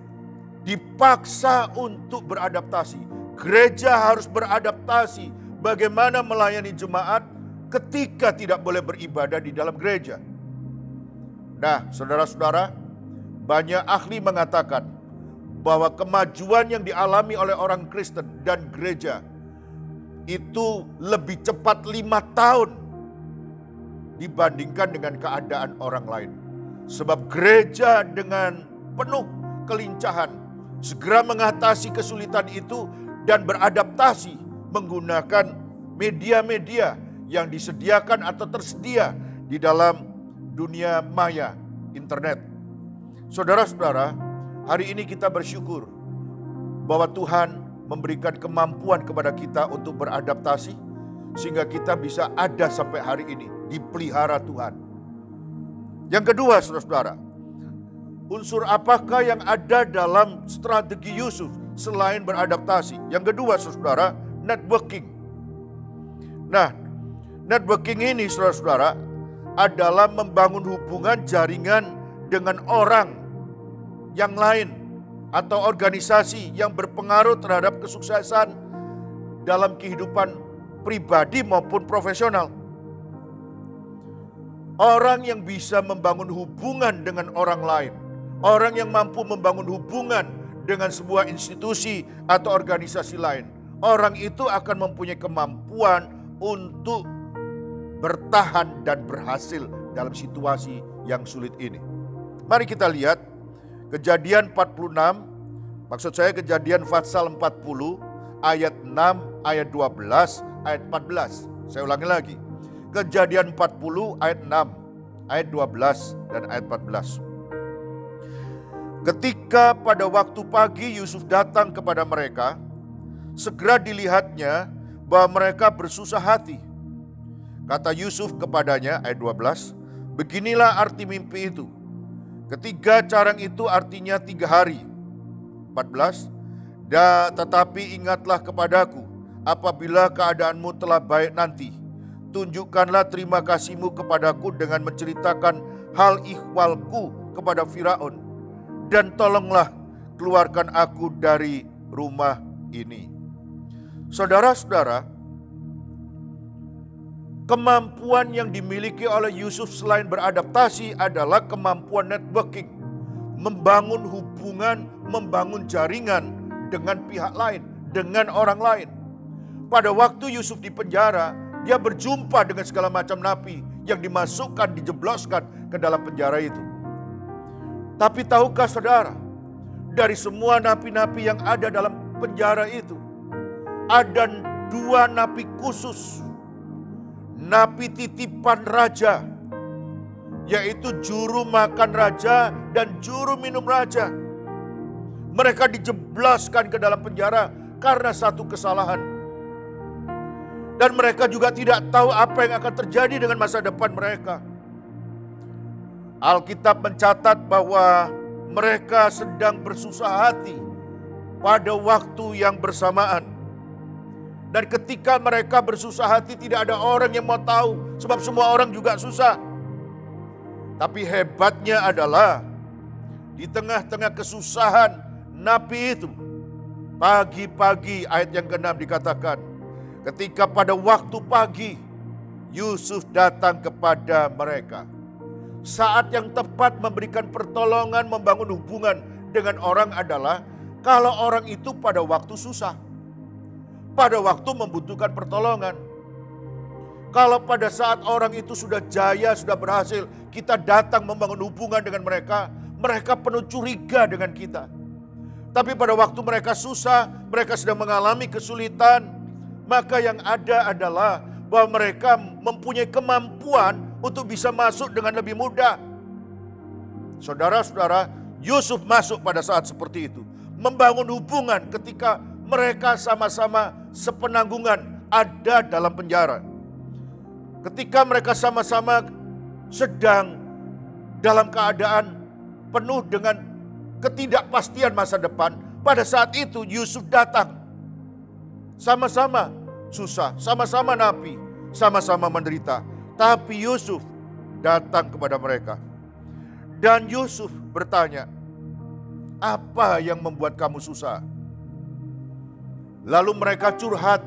Dipaksa untuk beradaptasi. Gereja harus beradaptasi bagaimana melayani jemaat ketika tidak boleh beribadah di dalam gereja. Nah, saudara-saudara, banyak ahli mengatakan bahwa kemajuan yang dialami oleh orang Kristen dan gereja itu lebih cepat 5 tahun dibandingkan dengan keadaan orang lain. Sebab gereja dengan penuh kelincahan segera mengatasi kesulitan itu dan beradaptasi menggunakan media-media yang disediakan atau tersedia di dalam dunia maya, internet. Saudara-saudara, hari ini kita bersyukur bahwa Tuhan memberikan kemampuan kepada kita untuk beradaptasi sehingga kita bisa ada sampai hari ini, dipelihara Tuhan. Yang kedua, saudara-saudara, unsur apakah yang ada dalam strategi Yusuf selain beradaptasi? Yang kedua, saudara, networking. Nah, networking ini, saudara-saudara, adalah membangun hubungan jaringan dengan orang yang lain atau organisasi yang berpengaruh terhadap kesuksesan dalam kehidupan pribadi maupun profesional. Orang yang bisa membangun hubungan dengan orang lain, orang yang mampu membangun hubungan dengan sebuah institusi atau organisasi lain, orang itu akan mempunyai kemampuan untuk bertahan dan berhasil dalam situasi yang sulit ini. Mari kita lihat Kejadian 46, maksud saya Kejadian pasal 40 ayat 6, ayat 12, ayat 14. Saya ulangi lagi. Kejadian 40 ayat 6, ayat 12 dan ayat 14. Ketika pada waktu pagi Yusuf datang kepada mereka, segera dilihatnya bahwa mereka bersusah hati. Kata Yusuf kepadanya, ayat 12, beginilah arti mimpi itu. Ketiga carang itu artinya 3 hari. 14, tetapi ingatlah kepadaku apabila keadaanmu telah baik nanti. Tunjukkanlah terima kasihmu kepadaku dengan menceritakan hal ihwalku kepada Firaun. Dan tolonglah keluarkan aku dari rumah ini. Saudara-saudara, kemampuan yang dimiliki oleh Yusuf selain beradaptasi adalah kemampuan networking. Membangun hubungan, membangun jaringan dengan pihak lain, dengan orang lain. Pada waktu Yusuf di penjara, dia berjumpa dengan segala macam napi yang dimasukkan, dijebloskan ke dalam penjara itu. Tapi tahukah saudara, dari semua napi-napi yang ada dalam penjara itu, ada 2 napi khusus, napi titipan raja, yaitu juru makan raja dan juru minum raja. Mereka dijebloskan ke dalam penjara karena satu kesalahan. Dan mereka juga tidak tahu apa yang akan terjadi dengan masa depan mereka. Alkitab mencatat bahwa mereka sedang bersusah hati pada waktu yang bersamaan. Dan ketika mereka bersusah hati, tidak ada orang yang mau tahu, sebab semua orang juga susah. Tapi hebatnya adalah di tengah-tengah kesusahan napi itu, pagi-pagi, ayat yang ke-6 dikatakan, ketika pada waktu pagi Yusuf datang kepada mereka. Saat yang tepat memberikan pertolongan, membangun hubungan dengan orang adalah kalau orang itu pada waktu susah, pada waktu membutuhkan pertolongan. Kalau pada saat orang itu sudah jaya, sudah berhasil, kita datang membangun hubungan dengan mereka, mereka penuh curiga dengan kita. Tapi pada waktu mereka susah, mereka sedang mengalami kesulitan, maka yang ada adalah bahwa mereka mempunyai kemampuan untuk bisa masuk dengan lebih mudah. Saudara-saudara, Yusuf masuk pada saat seperti itu, membangun hubungan ketika mereka sama-sama sepenanggungan ada dalam penjara. Ketika mereka sama-sama sedang dalam keadaan penuh dengan ketidakpastian masa depan, pada saat itu Yusuf datang. Sama-sama susah, sama-sama napi, sama-sama menderita. Tapi Yusuf datang kepada mereka. Dan Yusuf bertanya, apa yang membuat kamu susah? Lalu mereka curhat.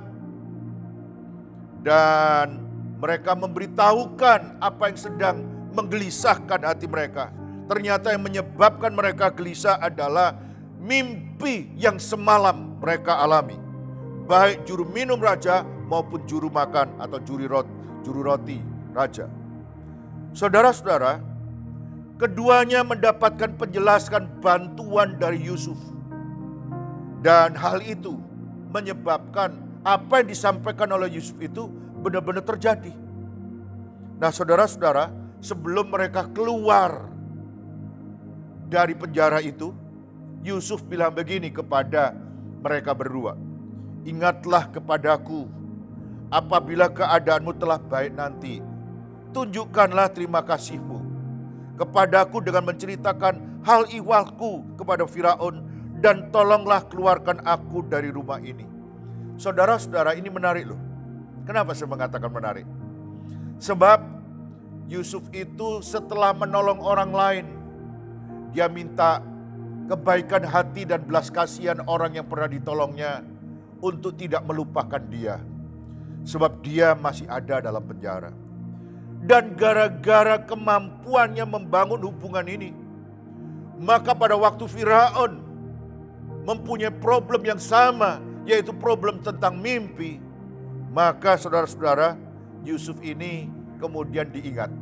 Dan mereka memberitahukan apa yang sedang menggelisahkan hati mereka. Ternyata yang menyebabkan mereka gelisah adalah mimpi yang semalam mereka alami. Baik juru minum raja maupun juru makan atau juru roti raja. Saudara-saudara, keduanya mendapatkan penjelasan bantuan dari Yusuf. Dan hal itu menyebabkan apa yang disampaikan oleh Yusuf itu benar-benar terjadi. Nah saudara-saudara, sebelum mereka keluar dari penjara itu, Yusuf bilang begini kepada mereka berdua. Ingatlah kepadaku apabila keadaanmu telah baik nanti. Tunjukkanlah terima kasihmu kepadaku dengan menceritakan hal ihwalku kepada Firaun. Dan tolonglah keluarkan aku dari rumah ini. Saudara-saudara, ini menarik loh. Kenapa saya mengatakan menarik? Sebab Yusuf itu setelah menolong orang lain, dia minta kebaikan hati dan belas kasihan orang yang pernah ditolongnya untuk tidak melupakan dia. Sebab dia masih ada dalam penjara. Dan gara-gara kemampuannya membangun hubungan ini, maka pada waktu Firaun mempunyai problem yang sama, yaitu problem tentang mimpi, maka saudara-saudara, Yusuf ini kemudian diingat.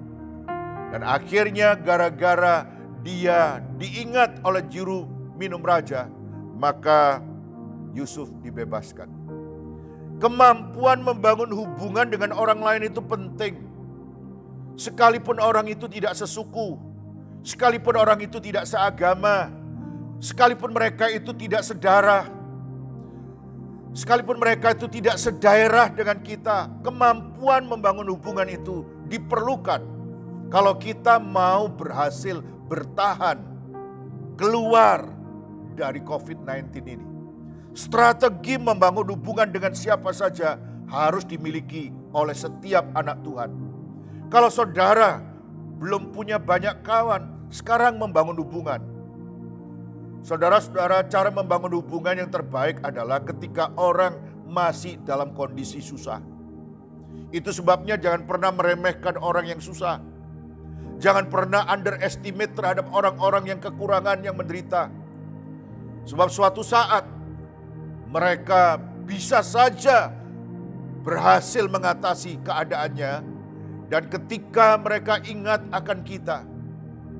Dan akhirnya gara-gara dia diingat oleh juru minum raja, maka Yusuf dibebaskan. Kemampuan membangun hubungan dengan orang lain itu penting. Sekalipun orang itu tidak sesuku, sekalipun orang itu tidak seagama, sekalipun mereka itu tidak sedarah, sekalipun mereka itu tidak sedaerah dengan kita, kemampuan membangun hubungan itu diperlukan kalau kita mau berhasil bertahan keluar dari COVID-19 ini. Strategi membangun hubungan dengan siapa saja harus dimiliki oleh setiap anak Tuhan. Kalau saudara belum punya banyak kawan, sekarang membangun hubungan. Saudara-saudara, cara membangun hubungan yang terbaik adalah ketika orang masih dalam kondisi susah. Itu sebabnya jangan pernah meremehkan orang yang susah. Jangan pernah underestimate terhadap orang-orang yang kekurangan, yang menderita. Sebab suatu saat mereka bisa saja berhasil mengatasi keadaannya. Dan ketika mereka ingat akan kita,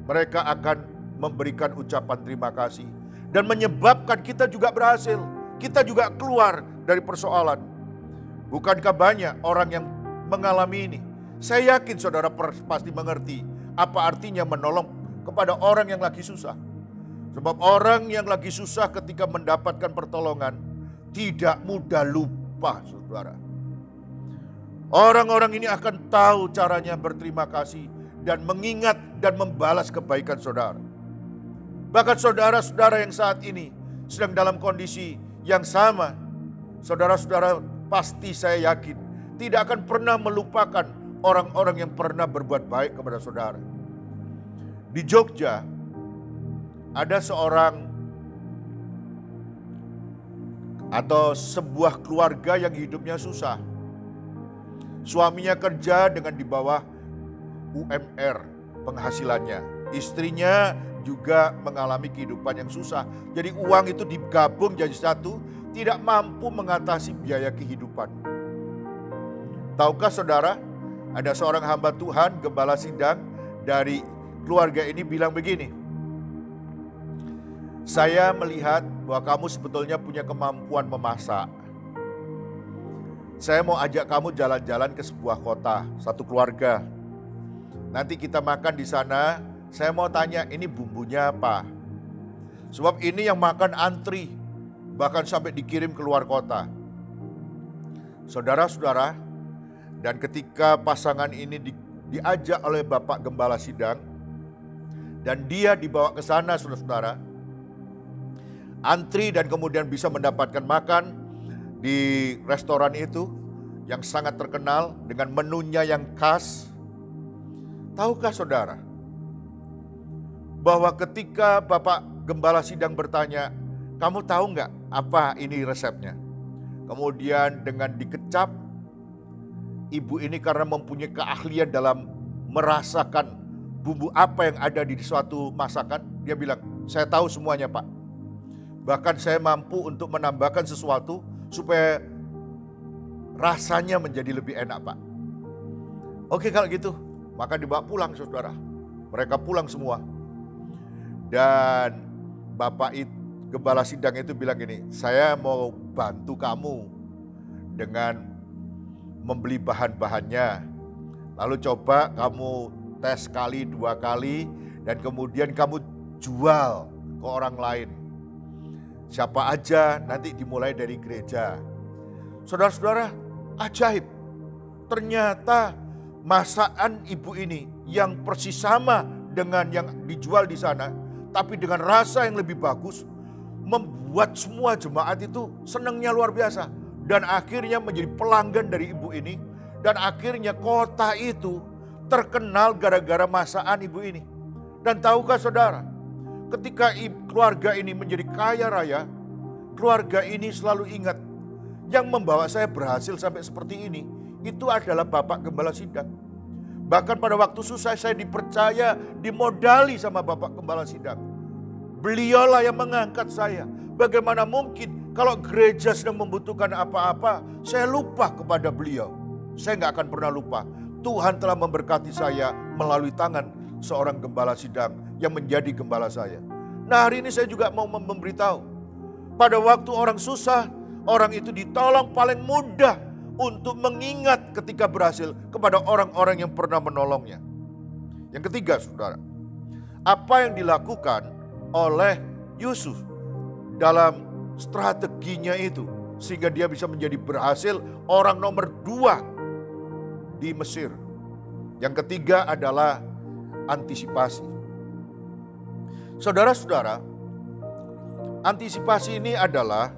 mereka akan memberikan ucapan terima kasih. Dan menyebabkan kita juga berhasil. Kita juga keluar dari persoalan. Bukankah banyak orang yang mengalami ini? Saya yakin saudara pasti mengerti apa artinya menolong kepada orang yang lagi susah. Sebab orang yang lagi susah ketika mendapatkan pertolongan tidak mudah lupa, saudara. Orang-orang ini akan tahu caranya berterima kasih dan mengingat dan membalas kebaikan saudara. Bahkan saudara-saudara yang saat ini sedang dalam kondisi yang sama, saudara-saudara pasti saya yakin tidak akan pernah melupakan orang-orang yang pernah berbuat baik kepada saudara. Di Jogja ada seorang atau sebuah keluarga yang hidupnya susah. Suaminya kerja dengan di bawah UMR penghasilannya. Istrinya juga mengalami kehidupan yang susah. Jadi uang itu digabung jadi satu, tidak mampu mengatasi biaya kehidupan. Tahukah saudara, ada seorang hamba Tuhan, gembala sidang dari keluarga ini bilang begini, saya melihat bahwa kamu sebetulnya punya kemampuan memasak. Saya mau ajak kamu jalan-jalan ke sebuah kota, satu keluarga. Nanti kita makan di sana, saya mau tanya ini bumbunya apa? Sebab ini yang makan antri, bahkan sampai dikirim ke luar kota. Saudara-saudara, dan ketika pasangan ini diajak oleh Bapak Gembala Sidang, dan dia dibawa ke sana, saudara-saudara, antri dan kemudian bisa mendapatkan makan di restoran itu yang sangat terkenal dengan menunya yang khas. Tahukah saudara bahwa ketika Bapak Gembala Sidang bertanya, kamu tahu nggak apa ini resepnya? Kemudian dengan dikecap, ibu ini karena mempunyai keahlian dalam merasakan bumbu apa yang ada di suatu masakan, dia bilang, saya tahu semuanya Pak. Bahkan saya mampu untuk menambahkan sesuatu supaya rasanya menjadi lebih enak Pak. Oke kalau gitu, maka dibawa pulang saudara. Mereka pulang semua. Dan Bapak Gembala Sidang itu bilang gini, saya mau bantu kamu dengan membeli bahan-bahannya. Lalu coba kamu tes sekali, 2 kali, dan kemudian kamu jual ke orang lain. Siapa aja, nanti dimulai dari gereja. Saudara-saudara, ajaib. Ternyata masakan ibu ini yang persis sama dengan yang dijual di sana, tapi dengan rasa yang lebih bagus, membuat semua jemaat itu senangnya luar biasa. Dan akhirnya menjadi pelanggan dari ibu ini. Dan akhirnya kota itu terkenal gara-gara masakan ibu ini. Dan tahukah saudara, ketika keluarga ini menjadi kaya raya, keluarga ini selalu ingat, yang membawa saya berhasil sampai seperti ini, itu adalah Bapak Gembala Sidang. Bahkan pada waktu susah saya dipercaya, dimodali sama Bapak Gembala Sidang. Beliaulah yang mengangkat saya. Bagaimana mungkin kalau gereja sedang membutuhkan apa-apa, saya lupa kepada beliau. Saya nggak akan pernah lupa. Tuhan telah memberkati saya melalui tangan seorang Gembala Sidang yang menjadi gembala saya. Nah, hari ini saya juga mau memberitahu, pada waktu orang susah, orang itu ditolong paling mudah untuk mengingat ketika berhasil kepada orang-orang yang pernah menolongnya. Yang ketiga, saudara, apa yang dilakukan oleh Yusuf dalam strateginya itu sehingga dia bisa menjadi berhasil orang nomor 2 di Mesir. Yang ketiga adalah antisipasi. Saudara-saudara, antisipasi ini adalah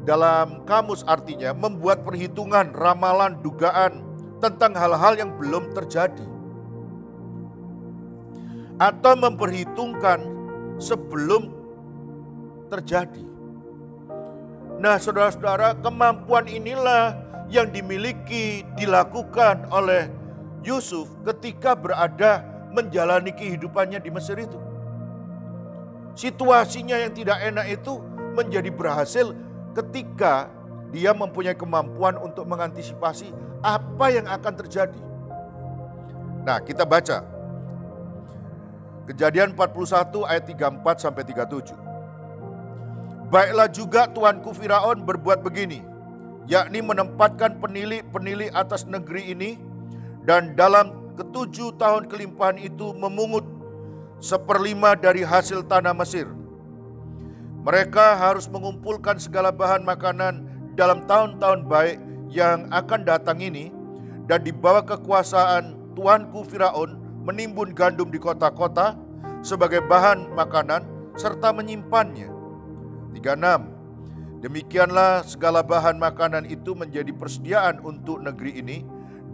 dalam kamus artinya membuat perhitungan, ramalan, dugaan tentang hal-hal yang belum terjadi. Atau memperhitungkan sebelum terjadi. Nah, saudara-saudara, kemampuan inilah yang dimiliki, dilakukan oleh Yusuf ketika berada menjalani kehidupannya di Mesir itu. Situasinya yang tidak enak itu menjadi berhasil ketika dia mempunyai kemampuan untuk mengantisipasi apa yang akan terjadi. Nah, kita baca Kejadian 41 ayat 34 sampai 37. Baiklah juga tuanku Firaun berbuat begini, yakni menempatkan penilih-penilih atas negeri ini, dan dalam ke-7 tahun kelimpahan itu memungut 1/5 dari hasil tanah Mesir. Mereka harus mengumpulkan segala bahan makanan dalam tahun-tahun baik yang akan datang ini, dan di bawah kekuasaan tuanku Firaun menimbun gandum di kota-kota sebagai bahan makanan serta menyimpannya. 36. Demikianlah segala bahan makanan itu menjadi persediaan untuk negeri ini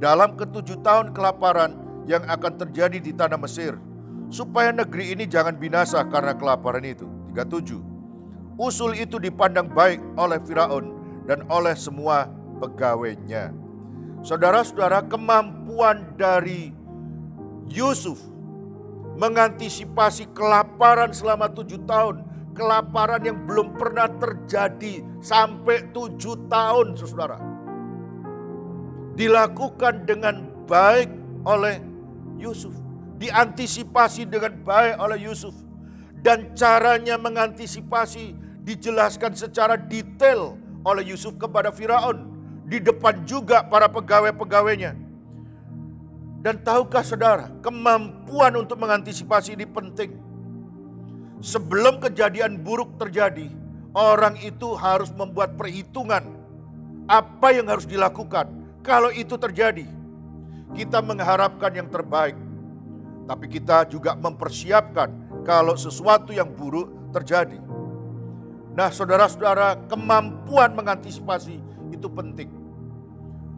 dalam ke-7 tahun kelaparan yang akan terjadi di tanah Mesir, supaya negeri ini jangan binasa karena kelaparan itu. 37. Usul itu dipandang baik oleh Firaun dan oleh semua pegawainya. Saudara-saudara, kemampuan dari Yusuf mengantisipasi kelaparan selama 7 tahun, kelaparan yang belum pernah terjadi sampai 7 tahun, saudara, dilakukan dengan baik oleh Yusuf, diantisipasi dengan baik oleh Yusuf, dan caranya mengantisipasi dijelaskan secara detail oleh Yusuf kepada Firaun, di depan juga para pegawai-pegawainya. Dan tahukah saudara, kemampuan untuk mengantisipasi ini penting. Sebelum kejadian buruk terjadi, orang itu harus membuat perhitungan apa yang harus dilakukan. Kalau itu terjadi, kita mengharapkan yang terbaik, tapi kita juga mempersiapkan kalau sesuatu yang buruk terjadi. Nah, saudara-saudara, kemampuan mengantisipasi itu penting.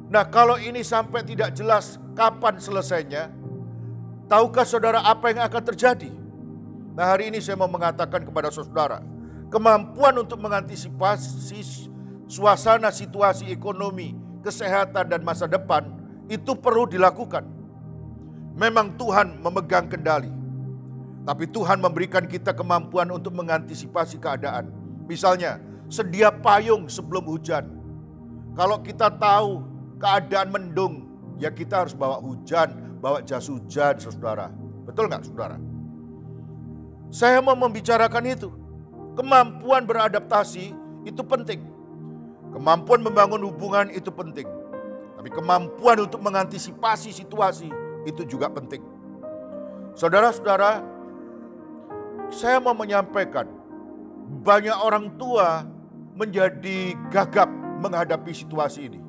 Nah, kalau ini sampai tidak jelas kapan selesainya, tahukah saudara apa yang akan terjadi? Nah, hari ini saya mau mengatakan kepada saudara, kemampuan untuk mengantisipasi suasana situasi ekonomi, kesehatan, dan masa depan itu perlu dilakukan. Memang Tuhan memegang kendali, tapi Tuhan memberikan kita kemampuan untuk mengantisipasi keadaan. Misalnya, sedia payung sebelum hujan. Kalau kita tahu keadaan mendung, ya kita harus bawa hujan, bawa jas hujan, saudara. Betul nggak, saudara? Saya mau membicarakan itu. Kemampuan beradaptasi itu penting. Kemampuan membangun hubungan itu penting. Tapi kemampuan untuk mengantisipasi situasi itu juga penting. Saudara-saudara, saya mau menyampaikan, banyak orang tua menjadi gagap menghadapi situasi ini.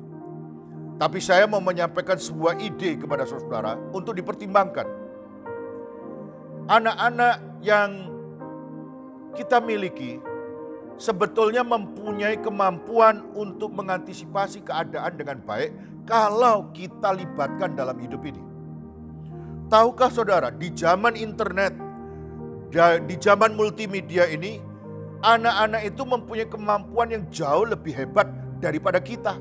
Tapi saya mau menyampaikan sebuah ide kepada saudara untuk dipertimbangkan. Anak-anak yang kita miliki sebetulnya mempunyai kemampuan untuk mengantisipasi keadaan dengan baik kalau kita libatkan dalam hidup ini. Tahukah saudara, di zaman internet, di zaman multimedia ini, anak-anak itu mempunyai kemampuan yang jauh lebih hebat daripada kita.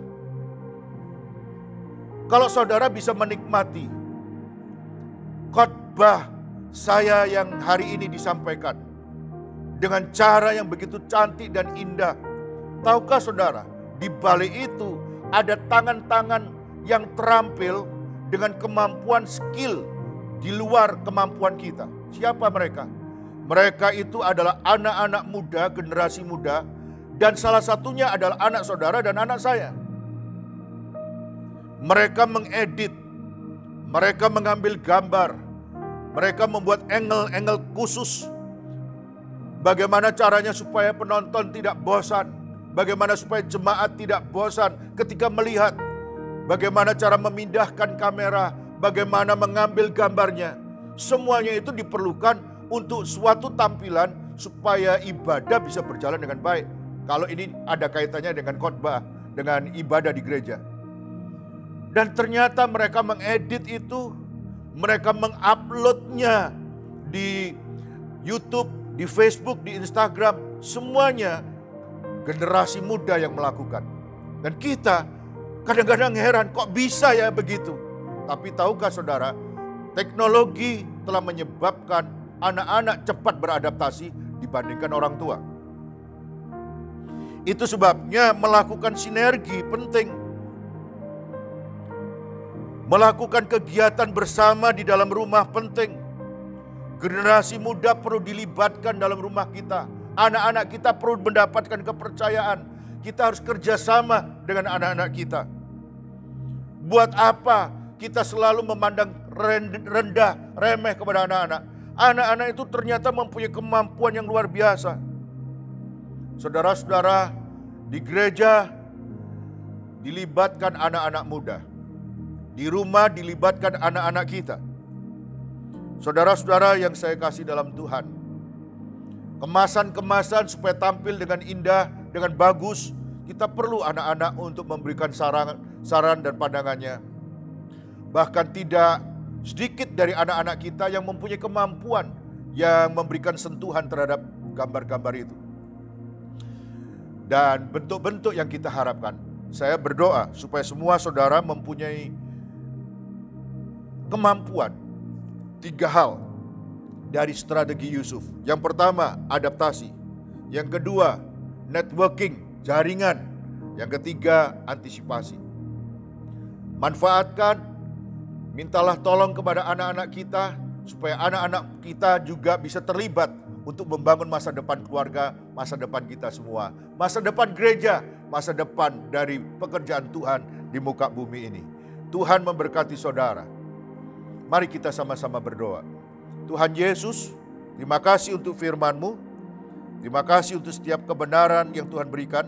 Kalau saudara bisa menikmati khotbah saya yang hari ini disampaikan dengan cara yang begitu cantik dan indah, tahukah saudara, di balik itu ada tangan-tangan yang terampil dengan kemampuan skill di luar kemampuan kita. Siapa mereka? Mereka itu adalah anak-anak muda, generasi muda, dan salah satunya adalah anak saudara dan anak saya. Mereka mengedit, mereka mengambil gambar, mereka membuat angle-angle khusus. Bagaimana caranya supaya penonton tidak bosan, bagaimana supaya jemaat tidak bosan ketika melihat, bagaimana cara memindahkan kamera, bagaimana mengambil gambarnya. Semuanya itu diperlukan untuk suatu tampilan supaya ibadah bisa berjalan dengan baik. Kalau ini ada kaitannya dengan khotbah, dengan ibadah di gereja. Dan ternyata mereka mengedit itu, mereka menguploadnya di YouTube, di Facebook, di Instagram. Semuanya generasi muda yang melakukan. Dan kita kadang-kadang heran, kok bisa ya begitu? Tapi tahukah saudara, teknologi telah menyebabkan anak-anak cepat beradaptasi dibandingkan orang tua. Itu sebabnya melakukan sinergi penting. Melakukan kegiatan bersama di dalam rumah penting. Generasi muda perlu dilibatkan dalam rumah kita. Anak-anak kita perlu mendapatkan kepercayaan. Kita harus kerjasama dengan anak-anak kita. Buat apa kita selalu memandang rendah, remeh kepada anak-anak? Anak-anak itu ternyata mempunyai kemampuan yang luar biasa. Saudara-saudara, di gereja dilibatkan anak-anak muda. Di rumah dilibatkan anak-anak kita. Saudara-saudara yang saya kasih dalam Tuhan, kemasan-kemasan supaya tampil dengan indah, dengan bagus, kita perlu anak-anak untuk memberikan saran dan pandangannya. Bahkan tidak sedikit dari anak-anak kita yang mempunyai kemampuan yang memberikan sentuhan terhadap gambar-gambar itu. Dan bentuk-bentuk yang kita harapkan, saya berdoa supaya semua saudara mempunyai kemampuan. 3 hal dari strategi Yusuf. Yang pertama, adaptasi. Yang kedua, networking, jaringan. Yang ketiga, antisipasi. Manfaatkan, mintalah tolong kepada anak-anak kita, supaya anak-anak kita juga bisa terlibat untuk membangun masa depan keluarga, masa depan kita semua. Masa depan gereja, masa depan dari pekerjaan Tuhan di muka bumi ini. Tuhan memberkati saudara. Mari kita sama-sama berdoa. Tuhan Yesus, terima kasih untuk firman-Mu. Terima kasih untuk setiap kebenaran yang Tuhan berikan,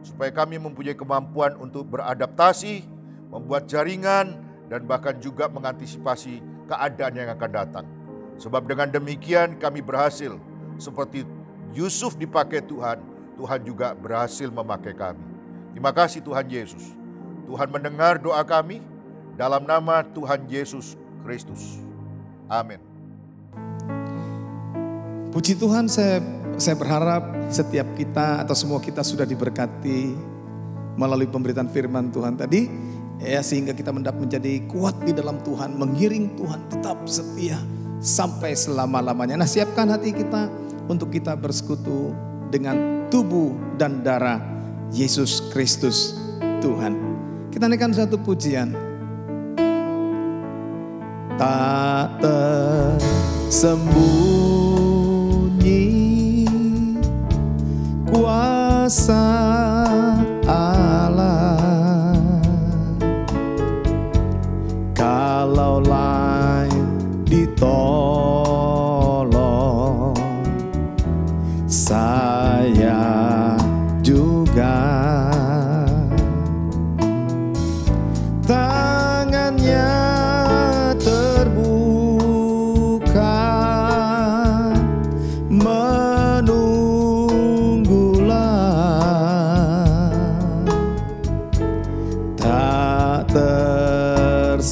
supaya kami mempunyai kemampuan untuk beradaptasi, membuat jaringan, dan bahkan juga mengantisipasi keadaan yang akan datang. Sebab dengan demikian kami berhasil, seperti Yusuf dipakai Tuhan, Tuhan juga berhasil memakai kami. Terima kasih Tuhan Yesus. Tuhan mendengar doa kami, dalam nama Tuhan Yesus Kristus. Amin. Puji Tuhan, saya berharap setiap kita atau semua kita sudah diberkati melalui pemberitaan firman Tuhan tadi, ya, sehingga kita menjadi kuat di dalam Tuhan, mengiring Tuhan, tetap setia sampai selama-lamanya. Nah, siapkan hati kita untuk kita bersekutu dengan tubuh dan darah Yesus Kristus Tuhan. Kita naikkan satu pujian. Tak tersembunyi kuasa Allah, kalau lain ditolong, saya juga. Tangannya terbuka, menunggulah, tak tersembunyi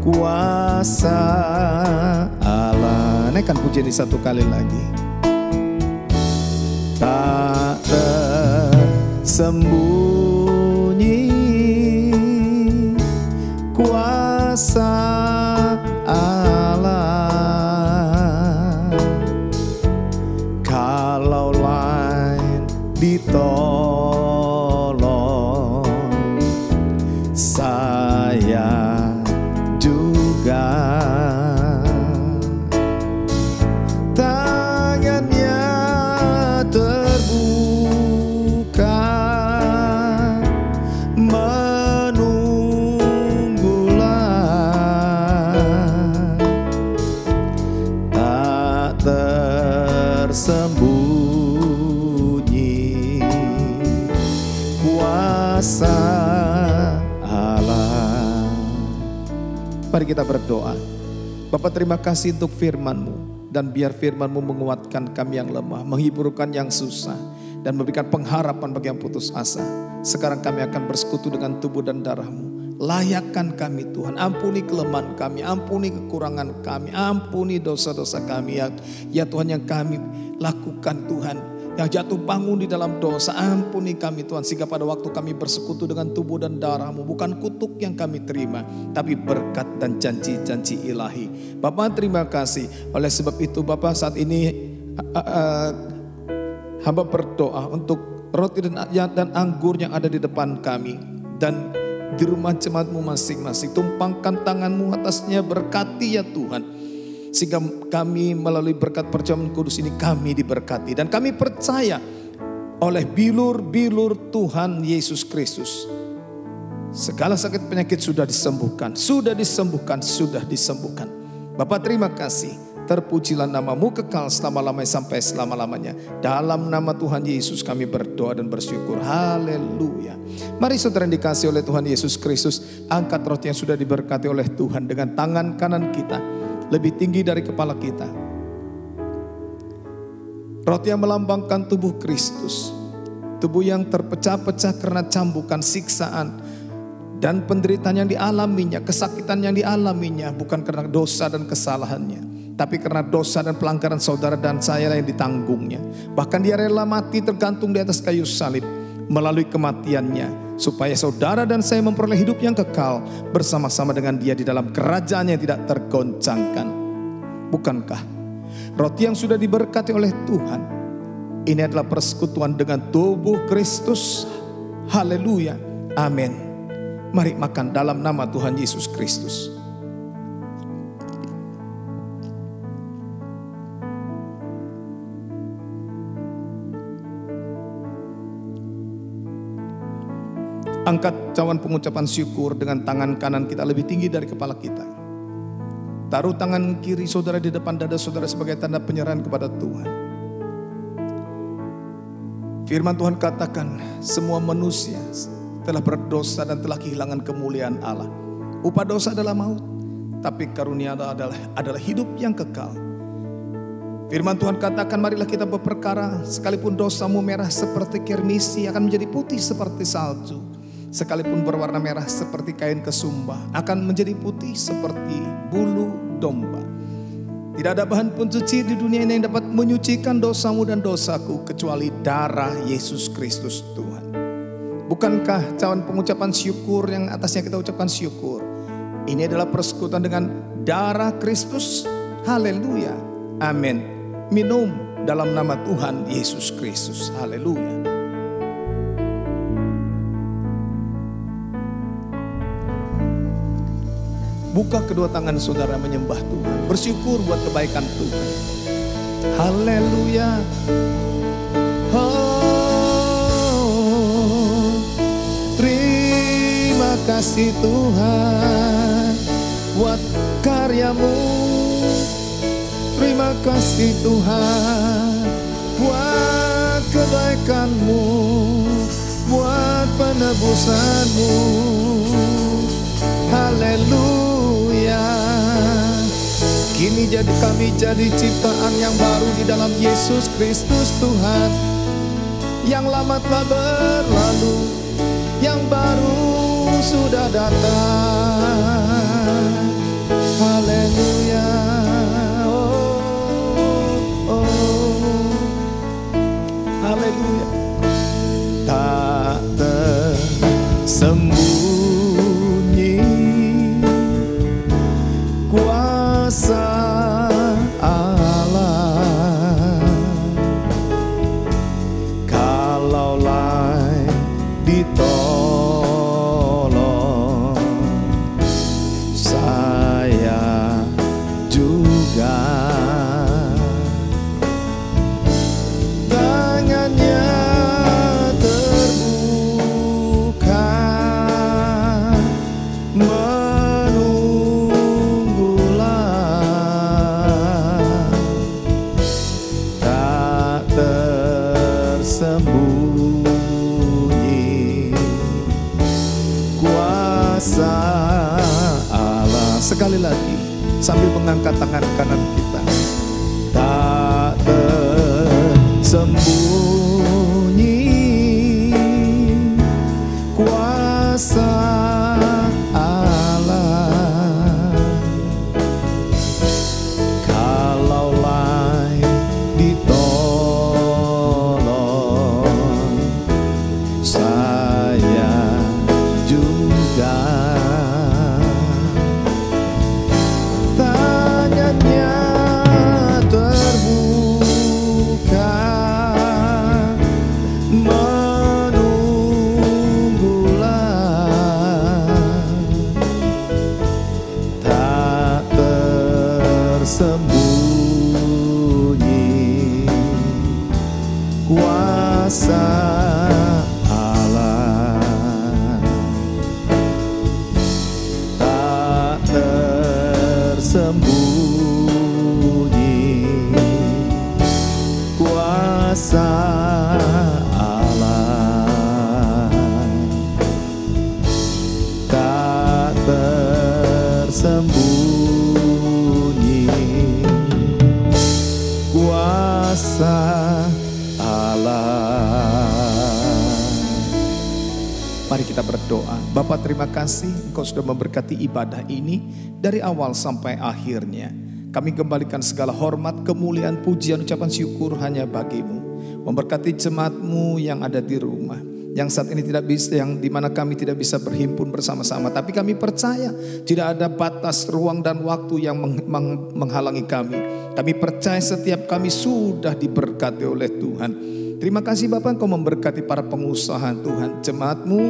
kuasa Allah. Naikkan pujian ini satu kali lagi. Tak tersembunyi kuasa Allah, kalau lain ditolong, saya juga. kita berdoa. Bapa, terima kasih untuk firman-Mu. Dan biar firman-Mu menguatkan kami yang lemah, menghiburkan yang susah, dan memberikan pengharapan bagi yang putus asa. Sekarang kami akan bersekutu dengan tubuh dan darah-Mu. Layakkan kami Tuhan, ampuni kelemahan kami, ampuni kekurangan kami, ampuni dosa-dosa kami ya Tuhan yang kami lakukan Tuhan. Yang jatuh bangun di dalam dosa, ampuni kami Tuhan. Sehingga pada waktu kami bersekutu dengan tubuh dan darah-Mu, bukan kutuk yang kami terima, tapi berkat dan janji-janji ilahi. Bapak terima kasih. Oleh sebab itu Bapak, saat ini hamba berdoa untuk roti dan anggur yang ada di depan kami. Dan di rumah jemaat-Mu masing-masing, tumpangkan tangan-Mu atasnya, berkati ya Tuhan. Sehingga kami melalui berkat perjamuan kudus ini kami diberkati. Dan kami percaya oleh bilur-bilur Tuhan Yesus Kristus, segala sakit penyakit sudah disembuhkan, sudah disembuhkan, sudah disembuhkan. Bapak terima kasih. Terpujilah nama-Mu kekal selama-lamanya sampai selama-lamanya. Dalam nama Tuhan Yesus kami berdoa dan bersyukur. Haleluya. Mari saudara yang dikasihi oleh Tuhan Yesus Kristus, angkat roti yang sudah diberkati oleh Tuhan dengan tangan kanan kita lebih tinggi dari kepala kita. Roti yang melambangkan tubuh Kristus, tubuh yang terpecah-pecah karena cambukan, siksaan, dan penderitaan yang dialaminya, kesakitan yang dialaminya, bukan karena dosa dan kesalahannya, tapi karena dosa dan pelanggaran saudara dan saya yang ditanggungnya. Bahkan dia rela mati tergantung di atas kayu salib melalui kematiannya, supaya saudara dan saya memperoleh hidup yang kekal bersama-sama dengan dia di dalam kerajaan yang tidak tergoncangkan. Bukankah roti yang sudah diberkati oleh Tuhan ini adalah persekutuan dengan tubuh Kristus? Haleluya, amin. Mari makan dalam nama Tuhan Yesus Kristus. Angkat cawan pengucapan syukur dengan tangan kanan kita lebih tinggi dari kepala kita. Taruh tangan kiri saudara di depan dada saudara sebagai tanda penyerahan kepada Tuhan. Firman Tuhan katakan, semua manusia telah berdosa dan telah kehilangan kemuliaan Allah. Upah dosa adalah maut, tapi karunia Allah adalah hidup yang kekal. Firman Tuhan katakan, marilah kita berperkara, sekalipun dosamu merah seperti kirmisi akan menjadi putih seperti salju. Sekalipun berwarna merah seperti kain kesumba akan menjadi putih seperti bulu domba. Tidak ada bahan pencuci di dunia ini yang dapat menyucikan dosamu dan dosaku kecuali darah Yesus Kristus Tuhan. Bukankah cawan pengucapan syukur yang atasnya kita ucapkan syukur, ini adalah persekutuan dengan darah Kristus? Haleluya, amin. Minum dalam nama Tuhan Yesus Kristus. Haleluya. Buka kedua tangan saudara menyembah Tuhan. Bersyukur buat kebaikan Tuhan. Haleluya. Oh, terima kasih Tuhan buat karyamu. Terima kasih Tuhan buat kebaikanmu, buat penebusanmu. Haleluya. Kini kami jadi ciptaan yang baru di dalam Yesus Kristus Tuhan. Yang lama telah berlalu, yang baru sudah datang. Haleluya. Oh, oh. Haleluya. Tak tersembunyi kuasa Allah, kalaulah ditolong saya juga. Tangannya terbuka menunggu lagi sambil mengangkat tangan kanan kita. Tak tersembunyi kuasa Allah, kalaulah ditolong saya juga. Tangannya terbuka menunggulah, tak tersembunyi kuasa Allah, tak tersembunyi kuasa Allah, tak tersembunyi kuasa Allah. Mari kita berdoa. Bapa, terima kasih Engkau sudah memberkati ibadah ini dari awal sampai akhirnya. Kami kembalikan segala hormat, kemuliaan, pujian, ucapan syukur hanya bagi-Mu. Memberkati jemaat-Mu yang ada di rumah, yang saat ini tidak bisa, yang dimana kami tidak bisa berhimpun bersama-sama. Tapi kami percaya tidak ada batas ruang dan waktu yang menghalangi kami. Kami percaya setiap kami sudah diberkati oleh Tuhan. Terima kasih Bapak, Engkau memberkati para pengusaha Tuhan, jemaat-Mu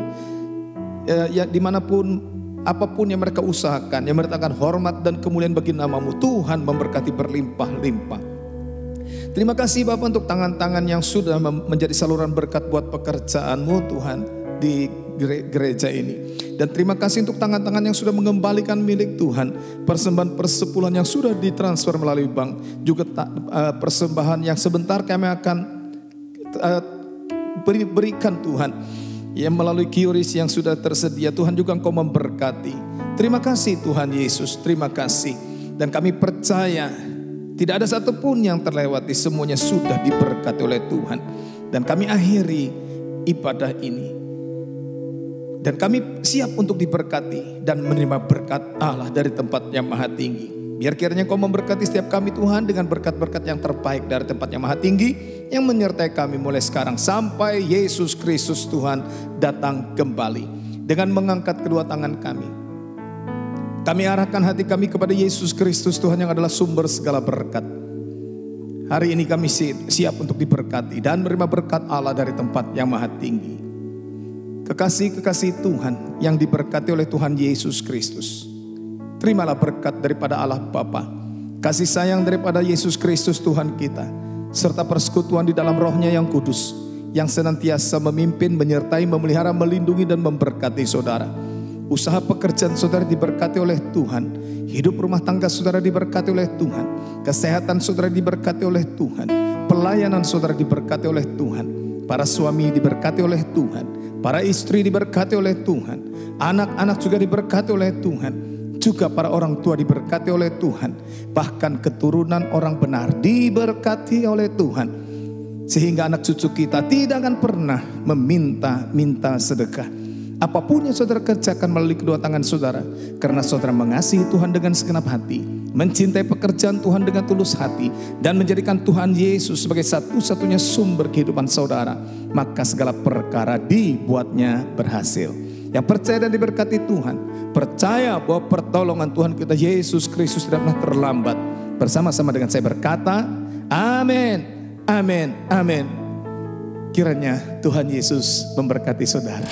ya dimanapun apapun yang mereka usahakan, yang meratakan hormat dan kemuliaan bagi nama-Mu. Tuhan memberkati berlimpah-limpah. Terima kasih Bapak untuk tangan-tangan yang sudah menjadi saluran berkat buat pekerjaan-Mu Tuhan di gereja ini. Dan terima kasih untuk tangan-tangan yang sudah mengembalikan milik Tuhan, persembahan persepuluhan yang sudah ditransfer melalui bank, juga persembahan yang sebentar kami akan berikan Tuhan, yang melalui QRIS yang sudah tersedia. Tuhan juga Engkau memberkati. Terima kasih Tuhan Yesus, terima kasih. Dan kami percaya tidak ada satupun yang terlewati, semuanya sudah diberkati oleh Tuhan. Dan kami akhiri ibadah ini, dan kami siap untuk diberkati dan menerima berkat Allah dari tempat yang maha tinggi. Biar kiranya Kau memberkati setiap kami Tuhan dengan berkat-berkat yang terbaik dari tempat yang maha tinggi, yang menyertai kami mulai sekarang sampai Yesus Kristus Tuhan datang kembali. Dengan mengangkat kedua tangan kami arahkan hati kami kepada Yesus Kristus Tuhan yang adalah sumber segala berkat. Hari ini kami siap untuk diberkati dan menerima berkat Allah dari tempat yang maha tinggi. Kekasih-kekasih Tuhan yang diberkati oleh Tuhan Yesus Kristus, terimalah berkat daripada Allah Bapa, kasih sayang daripada Yesus Kristus Tuhan kita, serta persekutuan di dalam Roh-Nya yang kudus, yang senantiasa memimpin, menyertai, memelihara, melindungi dan memberkati saudara. Usaha pekerjaan saudara diberkati oleh Tuhan, hidup rumah tangga saudara diberkati oleh Tuhan, kesehatan saudara diberkati oleh Tuhan, pelayanan saudara diberkati oleh Tuhan, para suami diberkati oleh Tuhan, para istri diberkati oleh Tuhan, anak-anak juga diberkati oleh Tuhan, juga para orang tua diberkati oleh Tuhan, bahkan keturunan orang benar diberkati oleh Tuhan, sehingga anak cucu kita tidak akan pernah meminta sedekah. Apapun yang saudara kerjakan melalui kedua tangan saudara, karena saudara mengasihi Tuhan dengan segenap hati, mencintai pekerjaan Tuhan dengan tulus hati, dan menjadikan Tuhan Yesus sebagai satu-satunya sumber kehidupan saudara, maka segala perkara dibuatnya berhasil. Yang percaya dan diberkati Tuhan, percaya bahwa pertolongan Tuhan kita Yesus Kristus tidak pernah terlambat. Bersama-sama dengan saya berkata, amin, amin, amin. Kiranya Tuhan Yesus memberkati saudara.